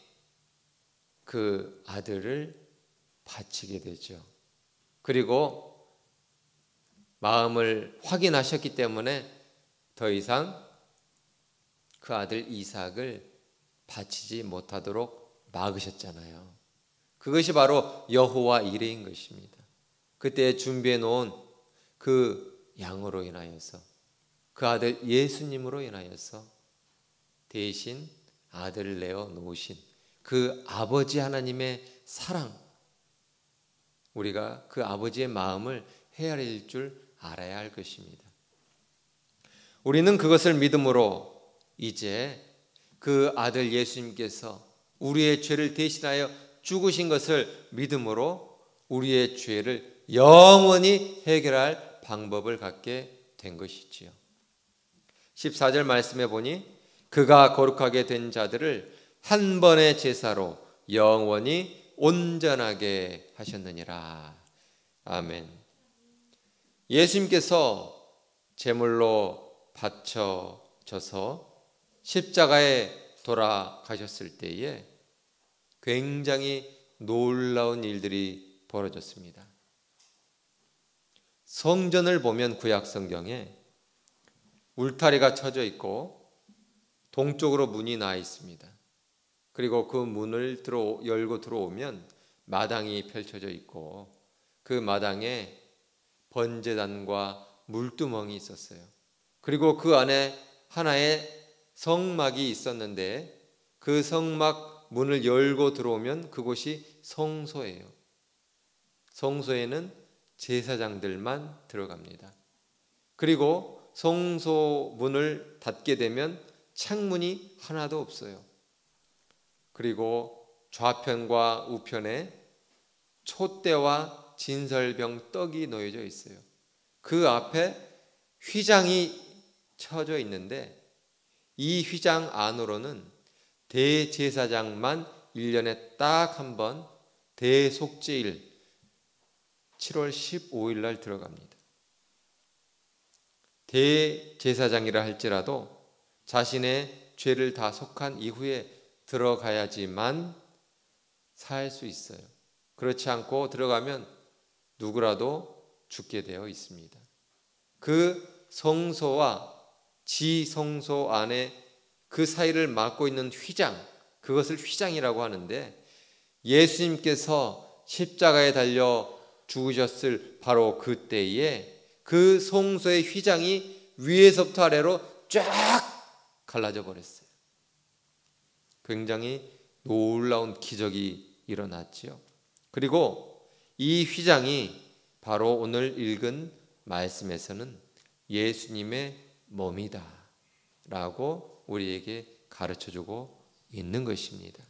그 아들을 바치게 되죠. 그리고 마음을 확인하셨기 때문에 더 이상 그 아들 이삭을 바치지 못하도록 막으셨잖아요. 그것이 바로 여호와 이레인 것입니다. 그때 준비해 놓은 그 양으로 인하여서, 그 아들 예수님으로 인하여서 대신 아들을 내어 놓으신 그 아버지 하나님의 사랑, 우리가 그 아버지의 마음을 헤아릴 줄 알아야 할 것입니다. 우리는 그것을 믿음으로 이제 그 아들 예수님께서 우리의 죄를 대신하여 죽으신 것을 믿음으로 우리의 죄를 영원히 해결할 방법을 갖게 된 것이지요. 14절 말씀해 보니 그가 거룩하게 된 자들을 한 번의 제사로 영원히 온전하게 하셨느니라. 아멘. 예수님께서 제물로 바쳐져서 십자가에 돌아가셨을 때에 굉장히 놀라운 일들이 벌어졌습니다. 성전을 보면 구약 성경에 울타리가 쳐져 있고 동쪽으로 문이 나 있습니다. 그리고 그 문을 열고 들어오면 마당이 펼쳐져 있고 그 마당에 번제단과 물두멍이 있었어요. 그리고 그 안에 하나의 성막이 있었는데 그 성막 문을 열고 들어오면 그곳이 성소예요. 성소에는 제사장들만 들어갑니다. 그리고 성소 문을 닫게 되면 창문이 하나도 없어요. 그리고 좌편과 우편에 촛대와 진설병 떡이 놓여져 있어요. 그 앞에 휘장이 쳐져 있는데 이 휘장 안으로는 대제사장만 1년에 딱 한 번 대속죄일 7월 15일 날 들어갑니다. 대제사장이라 할지라도 자신의 죄를 다 속한 이후에 들어가야지만 살 수 있어요. 그렇지 않고 들어가면 누구라도 죽게 되어 있습니다. 그 성소와 지성소 안에 그 사이를 막고 있는 휘장, 그것을 휘장이라고 하는데 예수님께서 십자가에 달려 죽으셨을 바로 그때에 그 성소의 휘장이 위에서부터 아래로 쫙 갈라져 버렸어요. 굉장히 놀라운 기적이 일어났지요. 그리고 이 휘장이 바로 오늘 읽은 말씀에서는 예수님의 몸이다 라고 우리에게 가르쳐주고 있는 것입니다.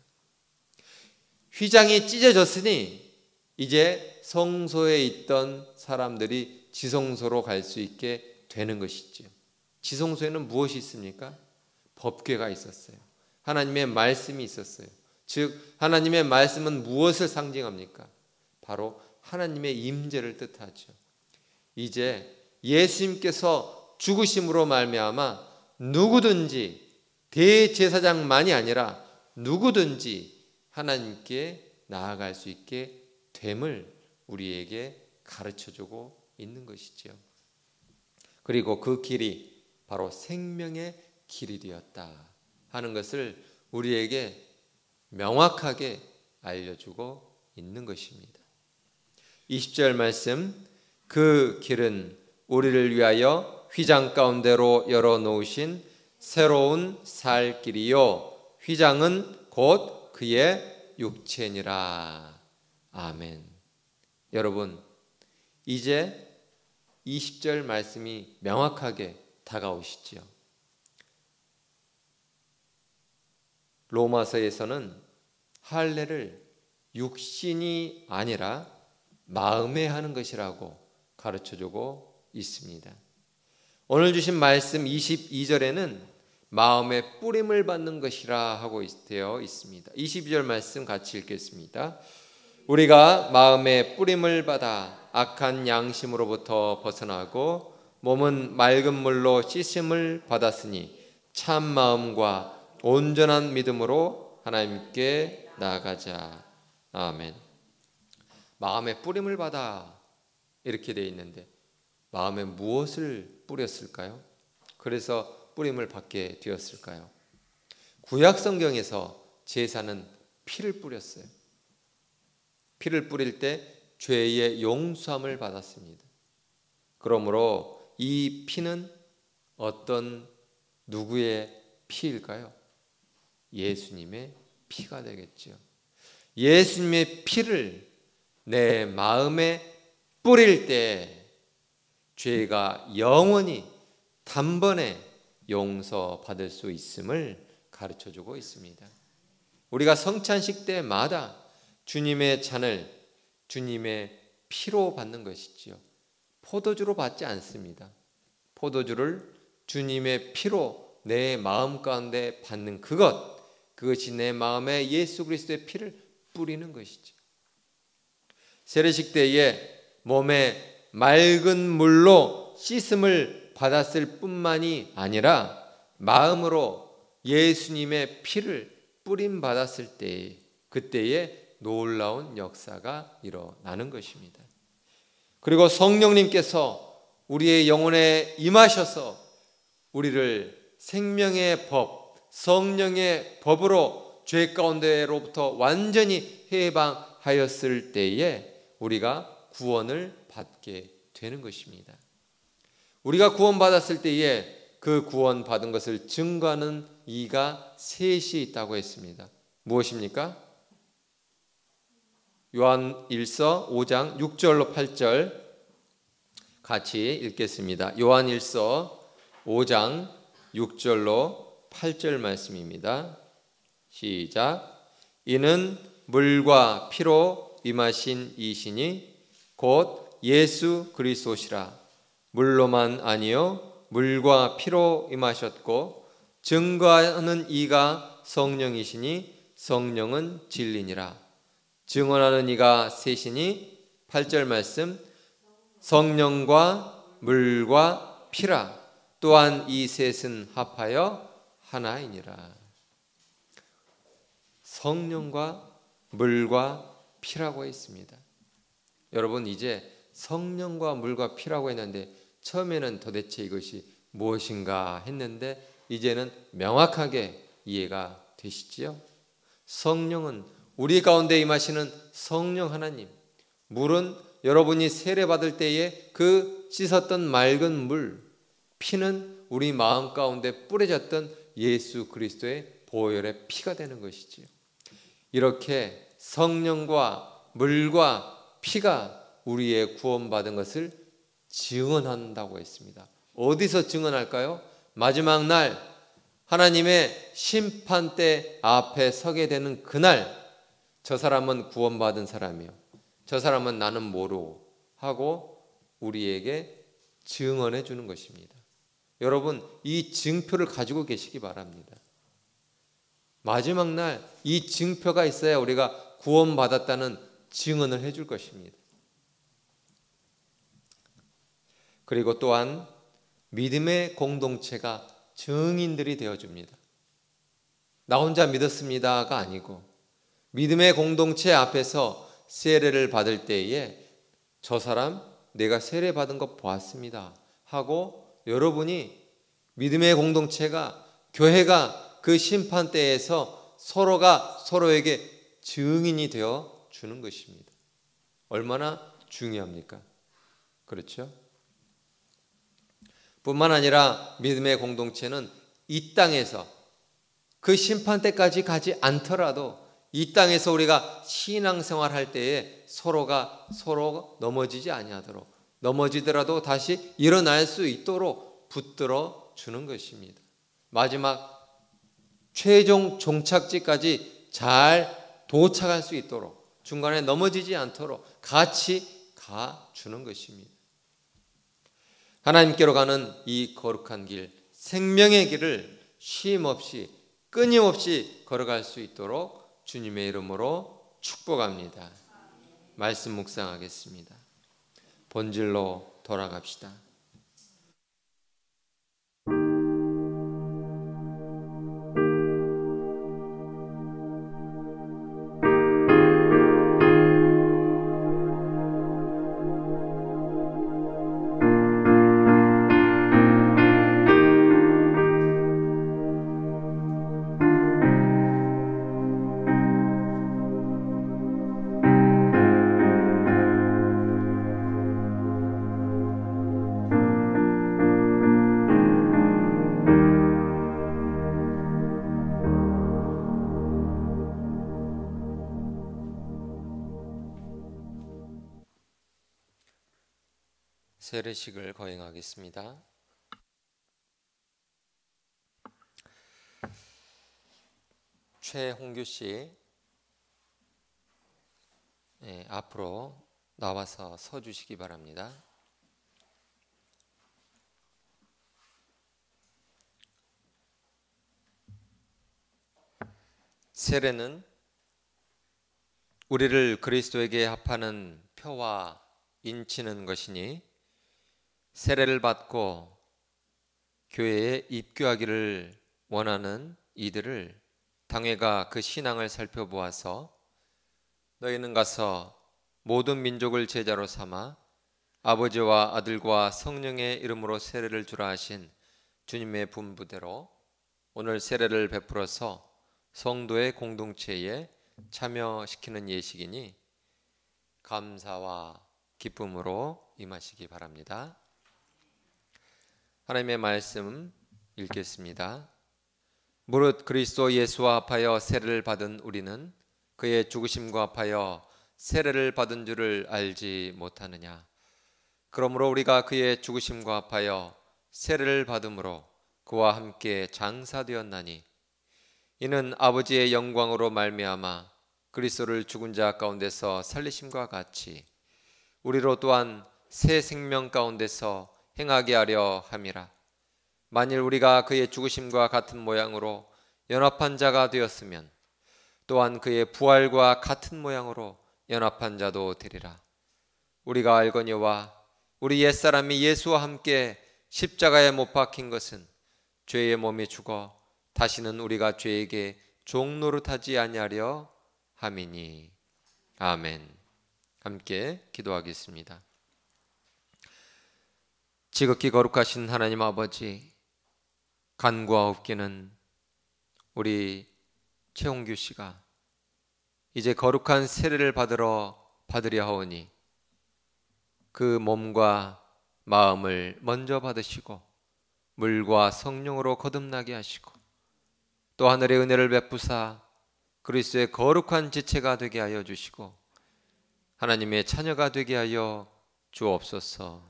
휘장이 찢어졌으니 이제 성소에 있던 사람들이 지성소로 갈 수 있게 되는 것이죠. 지성소에는 무엇이 있습니까? 법궤가 있었어요. 하나님의 말씀이 있었어요. 즉 하나님의 말씀은 무엇을 상징합니까? 바로 하나님의 임재를 뜻하죠. 이제 예수님께서 죽으심으로 말미암아 누구든지 대제사장만이 아니라 누구든지 하나님께 나아갈 수 있게 됨을 우리에게 가르쳐주고 있는 것이죠. 그리고 그 길이 바로 생명의 길이 되었다 하는 것을 우리에게 명확하게 알려주고 있는 것입니다. 20절 말씀, 그 길은 우리를 위하여 휘장 가운데로 열어놓으신 새로운 살 길이요 휘장은 곧 그의 육체니라. 아멘. 여러분, 이제 20절 말씀이 명확하게 다가오시지요. 로마서에서는 할례를 육신이 아니라 마음에 하는 것이라고 가르쳐주고 있습니다. 오늘 주신 말씀 22절에는 마음의 뿌림을 받는 것이라 하고 되어 있습니다. 22절 말씀 같이 읽겠습니다. 우리가 마음의 뿌림을 받아 악한 양심으로부터 벗어나고 몸은 맑은 물로 씻음을 받았으니 참 마음과 온전한 믿음으로 하나님께 나아가자. 아멘. 마음의 뿌림을 받아 이렇게 되어 있는데 마음에 무엇을 뿌렸을까요? 그래서 뿌림을 받게 되었을까요? 구약 성경에서 제사는 피를 뿌렸어요. 피를 뿌릴 때 죄의 용서함을 받았습니다. 그러므로 이 피는 어떤 누구의 피일까요? 예수님의 피가 되겠죠. 예수님의 피를 내 마음에 뿌릴 때 죄가 영원히 단번에 용서받을 수 있음을 가르쳐주고 있습니다. 우리가 성찬식 때마다 주님의 잔을 주님의 피로 받는 것이지요. 포도주로 받지 않습니다. 포도주를 주님의 피로 내 마음 가운데 받는 그것이 내 마음에 예수 그리스도의 피를 뿌리는 것이죠. 세례식 때에 몸에 맑은 물로 씻음을 받았을 뿐만이 아니라 마음으로 예수님의 피를 뿌림 받았을 때 그때에 놀라운 역사가 일어나는 것입니다. 그리고 성령님께서 우리의 영혼에 임하셔서 우리를 생명의 법, 성령의 법으로 죄 가운데로부터 완전히 해방하였을 때에 우리가 구원을 받게 되는 것입니다. 우리가 구원받았을 때에 그 구원받은 것을 증거하는 이가 셋이 있다고 했습니다. 무엇입니까? 요한일서 5장 6절로 8절 같이 읽겠습니다. 요한일서 5장 6절로 8절 말씀입니다. 시작. 이는 물과 피로 임하신 이시니 곧 예수 그리스도시라. 물로만 아니요 물과 피로 임하셨고 증거하는 이가 성령이시니 성령은 진리니라. 증언하는 이가 셋이니 8절 말씀 성령과 물과 피라. 또한 이 셋은 합하여 하나이니라. 성령과 물과 피라고 했습니다. 여러분 이제 성령과 물과 피라고 했는데 처음에는 도대체 이것이 무엇인가 했는데 이제는 명확하게 이해가 되시지요? 성령은 우리 가운데 임하시는 성령 하나님, 물은 여러분이 세례받을 때에 그 씻었던 맑은 물, 피는 우리 마음 가운데 뿌려졌던 예수 그리스도의 보혈의 피가 되는 것이지요. 이렇게 성령과 물과 피가 우리의 구원받은 것을 증언한다고 했습니다. 어디서 증언할까요? 마지막 날 하나님의 심판대 앞에 서게 되는 그날 저 사람은 구원받은 사람이요, 저 사람은 나는 모르고 하고 우리에게 증언해 주는 것입니다. 여러분 이 증표를 가지고 계시기 바랍니다. 마지막 날 이 증표가 있어야 우리가 구원받았다는 증언을 해줄 것입니다. 그리고 또한 믿음의 공동체가 증인들이 되어줍니다. 나 혼자 믿었습니다가 아니고 믿음의 공동체 앞에서 세례를 받을 때에 저 사람 내가 세례 받은 거 보았습니다 하고 여러분이 믿음의 공동체가 교회가 그 심판대에서 서로가 서로에게 증인이 되어 주는 것입니다. 얼마나 중요합니까? 그렇죠? 뿐만 아니라 믿음의 공동체는 이 땅에서 그 심판대까지 가지 않더라도 이 땅에서 우리가 신앙생활 할 때에 서로가 서로 넘어지지 아니하도록 넘어지더라도 다시 일어날 수 있도록 붙들어 주는 것입니다. 마지막 최종 종착지까지 잘 도착할 수 있도록 중간에 넘어지지 않도록 같이 가주는 것입니다. 하나님께로 가는 이 거룩한 길, 생명의 길을 쉼없이 끊임없이 걸어갈 수 있도록 주님의 이름으로 축복합니다. 말씀 묵상하겠습니다. 본질로 돌아갑시다. 세례식을 거행하겠습니다. 최홍규 씨, 앞으로 나와서 서 주시기 바랍니다. 세례는 우리를 그리스도에게 합하는 표와 인치는 것이니 세례를 받고 교회에 입교하기를 원하는 이들을 당회가 그 신앙을 살펴보아서 너희는 가서 모든 민족을 제자로 삼아 아버지와 아들과 성령의 이름으로 세례를 주라 하신 주님의 분부대로 오늘 세례를 베풀어서 성도의 공동체에 참여시키는 예식이니 감사와 기쁨으로 임하시기 바랍니다. 하나님의 말씀 읽겠습니다. 무릇 그리스도 예수와 합하여 세례를 받은 우리는 그의 죽으심과 합하여 세례를 받은 줄을 알지 못하느냐. 그러므로 우리가 그의 죽으심과 합하여 세례를 받음으로 그와 함께 장사되었나니 이는 아버지의 영광으로 말미암아 그리스도를 죽은 자 가운데서 살리심과 같이 우리로 또한 새 생명 가운데서 행하게 하려 함이라. 만일 우리가 그의 죽으심과 같은 모양으로 연합한 자가 되었으면 또한 그의 부활과 같은 모양으로 연합한 자도 되리라. 우리가 알거니와 우리 옛사람이 예수와 함께 십자가에 못 박힌 것은 죄의 몸이 죽어 다시는 우리가 죄에게 종노릇하지 아니하려 함이니. 아멘. 함께 기도하겠습니다. 지극히 거룩하신 하나님 아버지, 간구와 없기는 우리 최홍규 씨가 이제 거룩한 세례를 받으려 하오니 그 몸과 마음을 먼저 받으시고 물과 성령으로 거듭나게 하시고 또 하늘의 은혜를 베푸사 그리스도의 거룩한 지체가 되게 하여 주시고 하나님의 자녀가 되게 하여 주옵소서.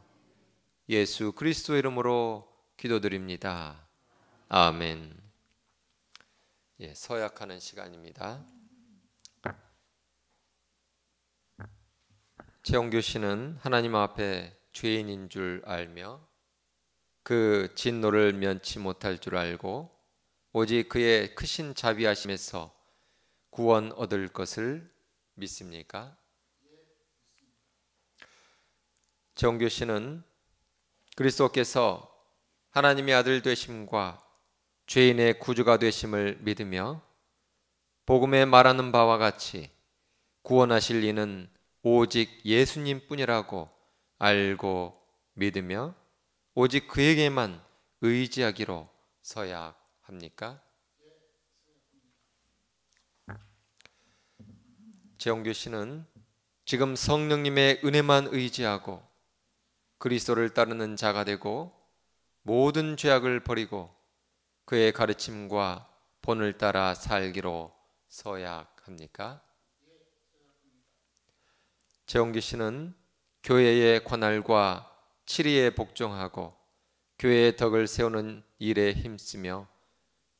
예수 그리스도 이름으로 기도드립니다. 아멘. 서약하는 시간입니다. 최홍규 씨는 하나님 앞에 죄인인 줄 알며 그 진노를 면치 못할 줄 알고 오직 그의 크신 자비하심에서 구원 얻을 것을 믿습니까? 최홍규 씨는 그리스도께서 하나님의 아들 되심과 죄인의 구주가 되심을 믿으며 복음에 말하는 바와 같이 구원하실 이는 오직 예수님뿐이라고 알고 믿으며 오직 그에게만 의지하기로 서약합니까? 최홍규 씨는 지금 성령님의 은혜만 의지하고 그리스도를 따르는 자가 되고 모든 죄악을 버리고 그의 가르침과 본을 따라 살기로 서약합니까? 최홍규 씨는 교회의 관할과 치리에 복종하고 교회의 덕을 세우는 일에 힘쓰며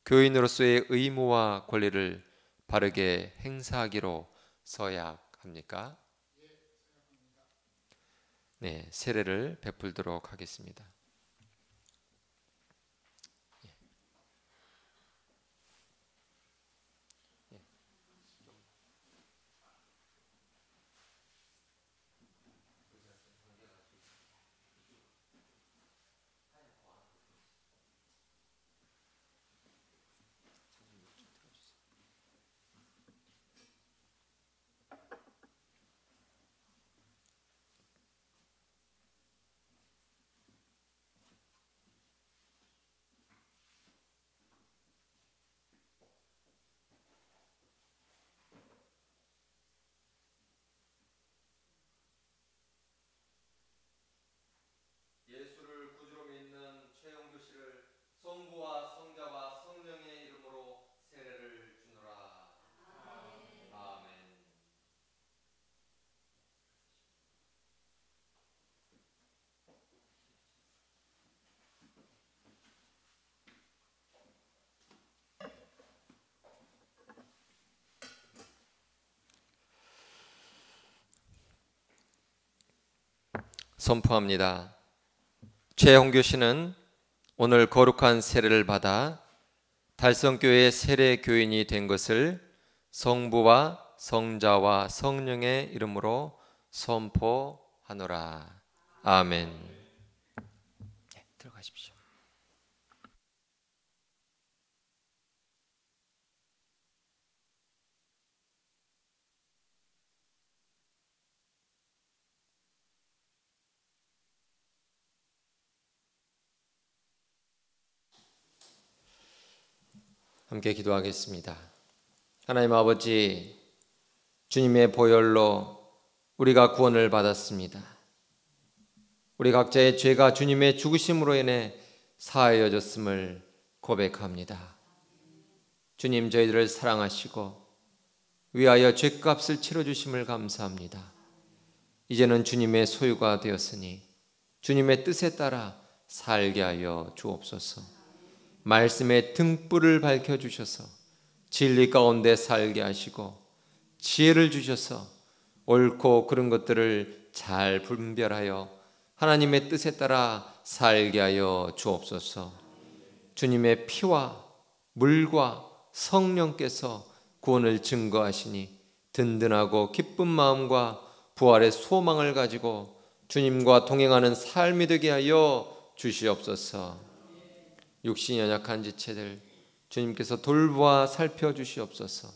교인으로서의 의무와 권리를 바르게 행사하기로 서약합니까? 네, 세례를 베풀도록 하겠습니다. 선포합니다. 최홍규 씨는 오늘 거룩한 세례를 받아 달성교회의 세례 교인이 된 것을 성부와 성자와 성령의 이름으로 선포하노라. 아멘. 네, 들어가십시오. 함께 기도하겠습니다. 하나님 아버지, 주님의 보혈로 우리가 구원을 받았습니다. 우리 각자의 죄가 주님의 죽으심으로 인해 사하여졌음을 고백합니다. 주님, 저희들을 사랑하시고 위하여 죄값을 치러주심을 감사합니다. 이제는 주님의 소유가 되었으니 주님의 뜻에 따라 살게 하여 주옵소서. 말씀의 등불을 밝혀주셔서 진리 가운데 살게 하시고 지혜를 주셔서 옳고 그른 것들을 잘 분별하여 하나님의 뜻에 따라 살게 하여 주옵소서. 주님의 피와 물과 성령께서 구원을 증거하시니 든든하고 기쁜 마음과 부활의 소망을 가지고 주님과 동행하는 삶이 되게 하여 주시옵소서. 육신이 연약한 지체들 주님께서 돌보아 살펴주시옵소서.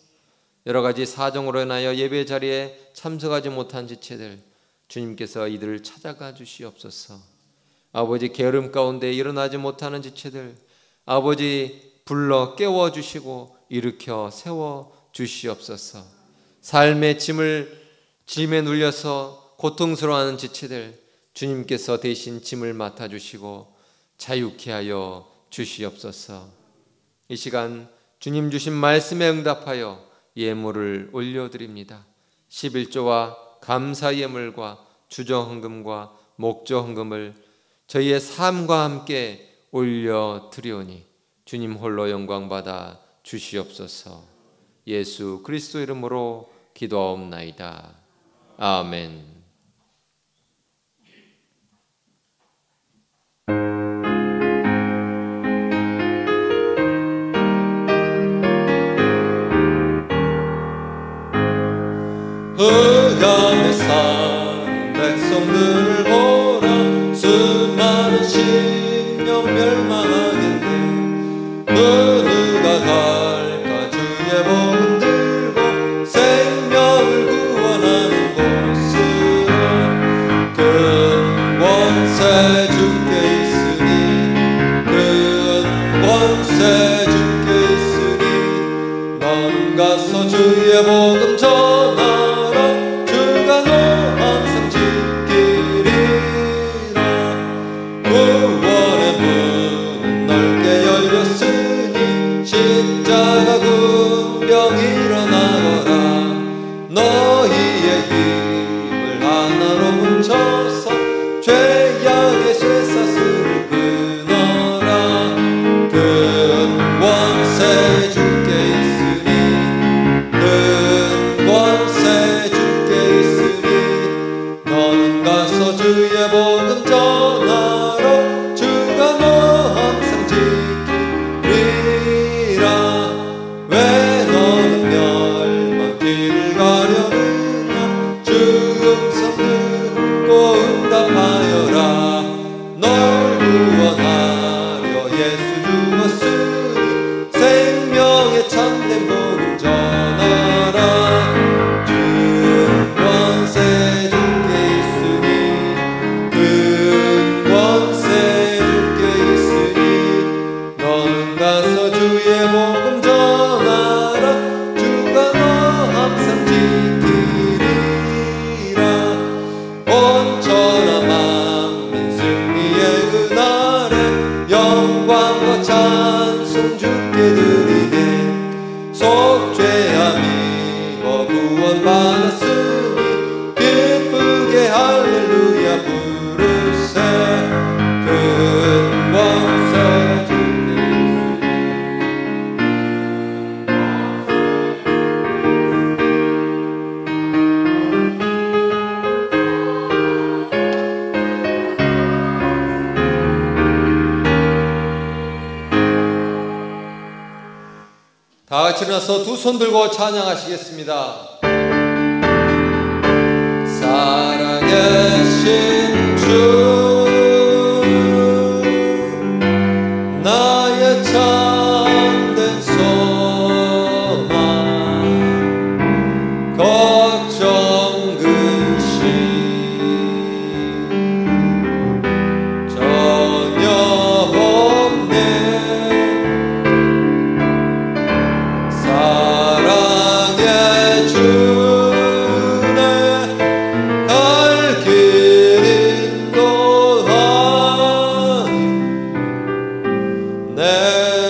여러 가지 사정으로 인하여 예배 자리에 참석하지 못한 지체들 주님께서 이들을 찾아가 주시옵소서. 아버지, 게으름 가운데 일어나지 못하는 지체들 아버지 불러 깨워주시고 일으켜 세워주시옵소서. 삶의 짐에 눌려서 고통스러워하는 지체들 주님께서 대신 짐을 맡아주시고 자유케 하여 주시옵소서. 이 시간 주님 주신 말씀에 응답하여 예물을 올려드립니다. 11조와 감사 예물과 주정헌금과 목조헌금을 저희의 삶과 함께 올려드리오니 주님 홀로 영광받아 주시옵소서. 예수 그리스도 이름으로 기도하옵나이다. 아멘. 흑암에 사는 백성들을 보라. 수많은 심령 멸망하겠네. 누가 갈까 주의 복음 들고 생명을 구원하는 곳으로. 큰 권세 주께 있으니 큰 권세 주께 있으니 너는 가서 주의 복음 전하. 십자가 군병 일어나거라. 너희의 힘을 하나로 뭉쳐서 죄악의 쇠사슬을 끊어라. 큰 권세 주께 있으니 큰 권세 주께 있으니 너는 가서 주의 복음 전하라. 주가 너 항상 왜 너는 멸망길을 가려느냐. 죽음성 듣고 응답하여라. 널 구원하려 예수 죽었으니 생명의 참된 복음 전하라. 큰 권세 주께 있으니 큰 권세 주께 있으니 너는 가서 주의 복음 전하라. 주가 너 항상 지키리라. 온 천하 만민 승리의 그날에 영광과 찬송 주께 드리네. 속죄함이고 구원받았으니 기쁘게 할렐루야 부르세. 큰 권세 주께 있으니 다 같이 일어나서 두 손 들고 찬양하시겠습니다. 살아계신 주 나의 참된 소망 걱정 근심 전혀 없네 사랑의 주네 갈 길 인도하니 내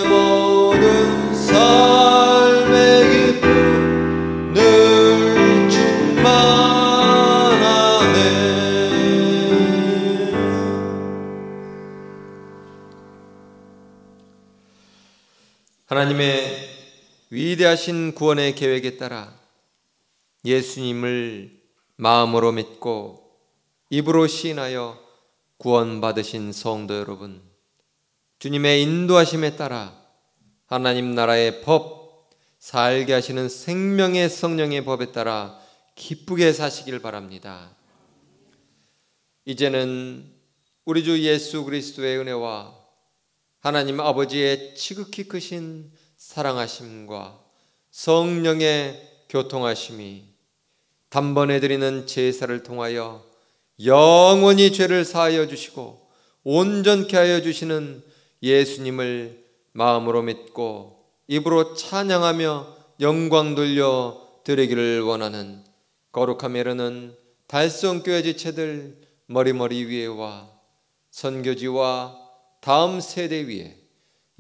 모든 삶의 기쁨 늘 충만하네. 하나님의 위대하신 구원의 계획에 따라 예수님을 마음으로 믿고 입으로 시인하여 구원받으신 성도 여러분, 주님의 인도하심에 따라 하나님 나라의 법, 살게 하시는 생명의 성령의 법에 따라 기쁘게 사시길 바랍니다. 이제는 우리 주 예수 그리스도의 은혜와 하나님 아버지의 지극히 크신 사랑하심과 성령의 교통하심이 단번에 드리는 제사를 통하여 영원히 죄를 사하여 주시고 온전케 하여 주시는 예수님을 마음으로 믿고 입으로 찬양하며 영광 돌려 드리기를 원하는 거룩함에 이르는 달성교회 지체들 머리머리 위에와 선교지와 다음 세대 위에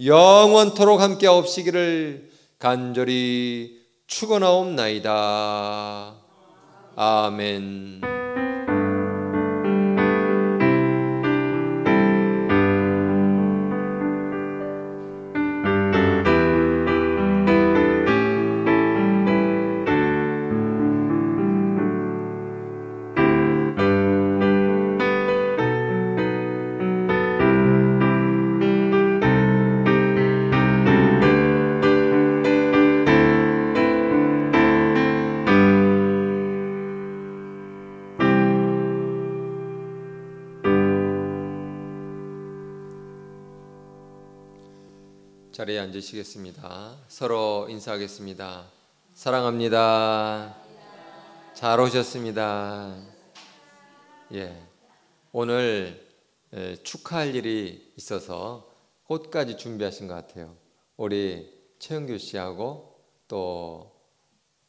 영원토록 함께 없시기를 간절히 축원하옵나이다. 아멘. 자리에 앉으시겠습니다. 서로 인사하겠습니다. 사랑합니다. 잘 오셨습니다. 예, 오늘 축하할 일이 있어서 꽃까지 준비하신 것 같아요. 우리 최영규 씨하고 또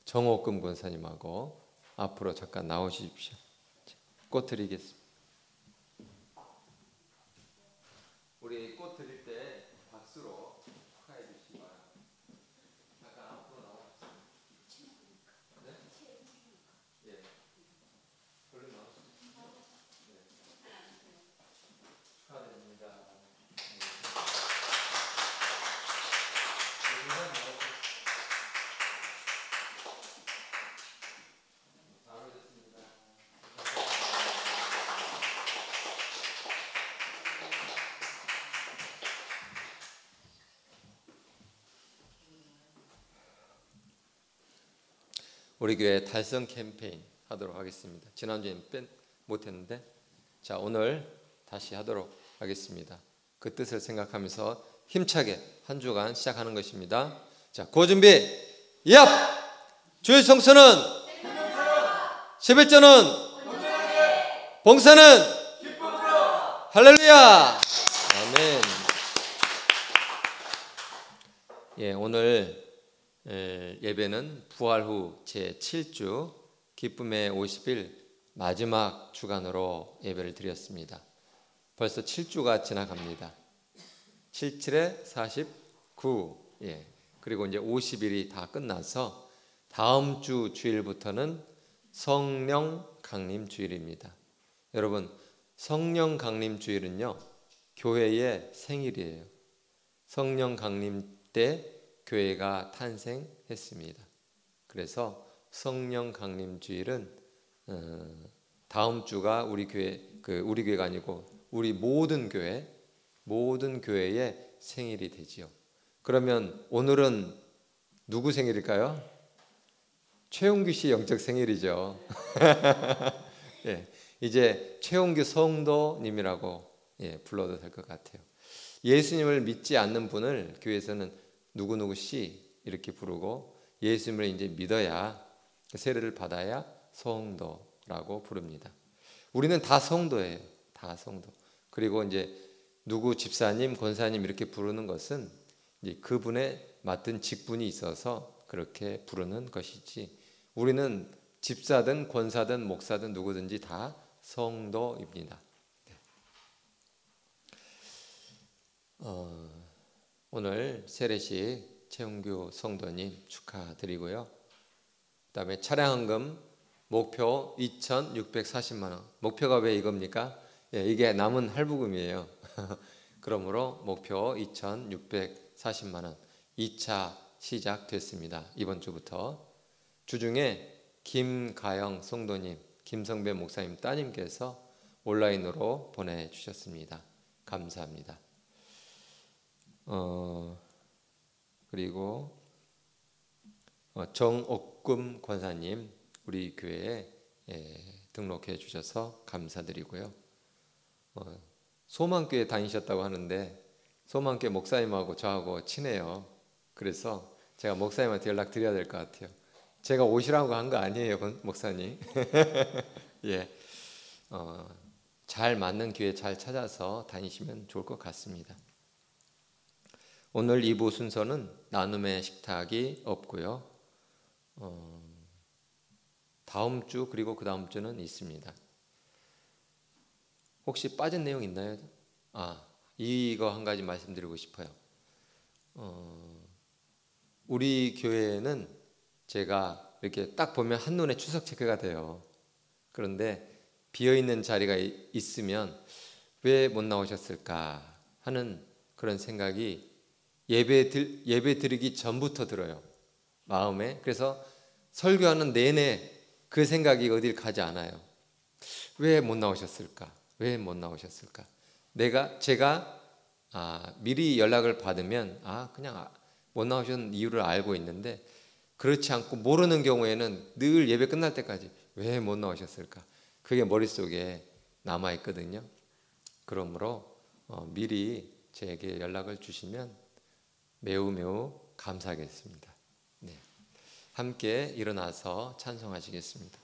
정옥금 권사님하고 앞으로 잠깐 나오십시오. 꽃 드리겠습니다. 우리 꽃 드릴 때 박수로 축하해 주시기 바랍니다. 잠깐 앞으로 나와주세요. 네? 예. 얼른 나오세요. 네. 축하드립니다. 우리 교회 달성 캠페인 하도록 하겠습니다. 지난주에는 못했는데 자 오늘 다시 하도록 하겠습니다. 그 뜻을 생각하면서 힘차게 한 주간 시작하는 것입니다. 자, 고 준비 얍! 주일 성수는 11조는 봉사는 할렐루야! 아멘. 예, 오늘 예배는 부활 후 제7주 기쁨의 50일 마지막 주간으로 예배를 드렸습니다. 벌써 7주가 지나갑니다. 77에 49, 예. 그리고 이제 50일이 다 끝나서 다음 주 주일부터는 성령 강림 주일입니다. 여러분, 성령 강림 주일은요, 교회의 생일이에요. 성령 강림 때 교회가 탄생했습니다. 그래서 성령 강림 주일은 다음 주가 우리 교회가 아니고 우리 모든 교회의 생일이 되지요. 그러면 오늘은 누구 생일일까요? 최홍규 씨 영적 생일이죠. 예, 이제 최홍규 성도님이라고 불러도 될 것 같아요. 예수님을 믿지 않는 분을 교회에서는 누구누구 씨 이렇게 부르고, 예수님을 이제 믿어야, 세례를 받아야 성도라고 부릅니다. 우리는 다 성도예요. 다 성도. 그리고 이제 누구 집사님, 권사님 이렇게 부르는 것은 이제 그분의 맡은 직분이 있어서 그렇게 부르는 것이지, 우리는 집사든 권사든 목사든 누구든지 다 성도입니다. 오늘 세례식 최홍규 성도님 축하드리고요. 그다음에 차량헌금 목표 2,640만 원. 목표가 왜 이겁니까? 이게 남은 할부금이에요. 그러므로 목표 2,640만 원 2차 시작됐습니다. 이번 주부터. 주중에 김가영 성도님, 김성배 목사님 따님께서 온라인으로 보내주셨습니다. 감사합니다. 그리고 정옥금 권사님 우리 교회에 등록해 주셔서 감사드리고요. 소망교회 다니셨다고 하는데 소망교회 목사님하고 저하고 친해요. 그래서 제가 목사님한테 연락 드려야 될 것 같아요. 제가 오시라고 한 거 아니에요, 목사님. 예, 잘 맞는 교회 잘 찾아서 다니시면 좋을 것 같습니다. 오늘 2부 순서는 나눔의 식탁이 없고요. 다음 주 그리고 그 다음 주는 있습니다. 혹시 빠진 내용 있나요? 이거 한 가지 말씀드리고 싶어요. 우리 교회는 제가 이렇게 딱 보면 한눈에 추석 체크가 돼요. 그런데 비어있는 자리가 있으면 왜 못 나오셨을까 하는 그런 생각이 예배 드리기 전부터 들어요, 마음에. 그래서 설교하는 내내 그 생각이 어딜 가지 않아요. 왜 못 나오셨을까? 왜 못 나오셨을까? 제가 미리 연락을 받으면 그냥 못 나오신 이유를 알고 있는데, 그렇지 않고 모르는 경우에는 늘 예배 끝날 때까지 왜 못 나오셨을까? 그게 머릿속에 남아 있거든요. 그러므로 미리 제게 연락을 주시면 매우 감사하겠습니다. 네. 함께 일어나서 찬송하시겠습니다.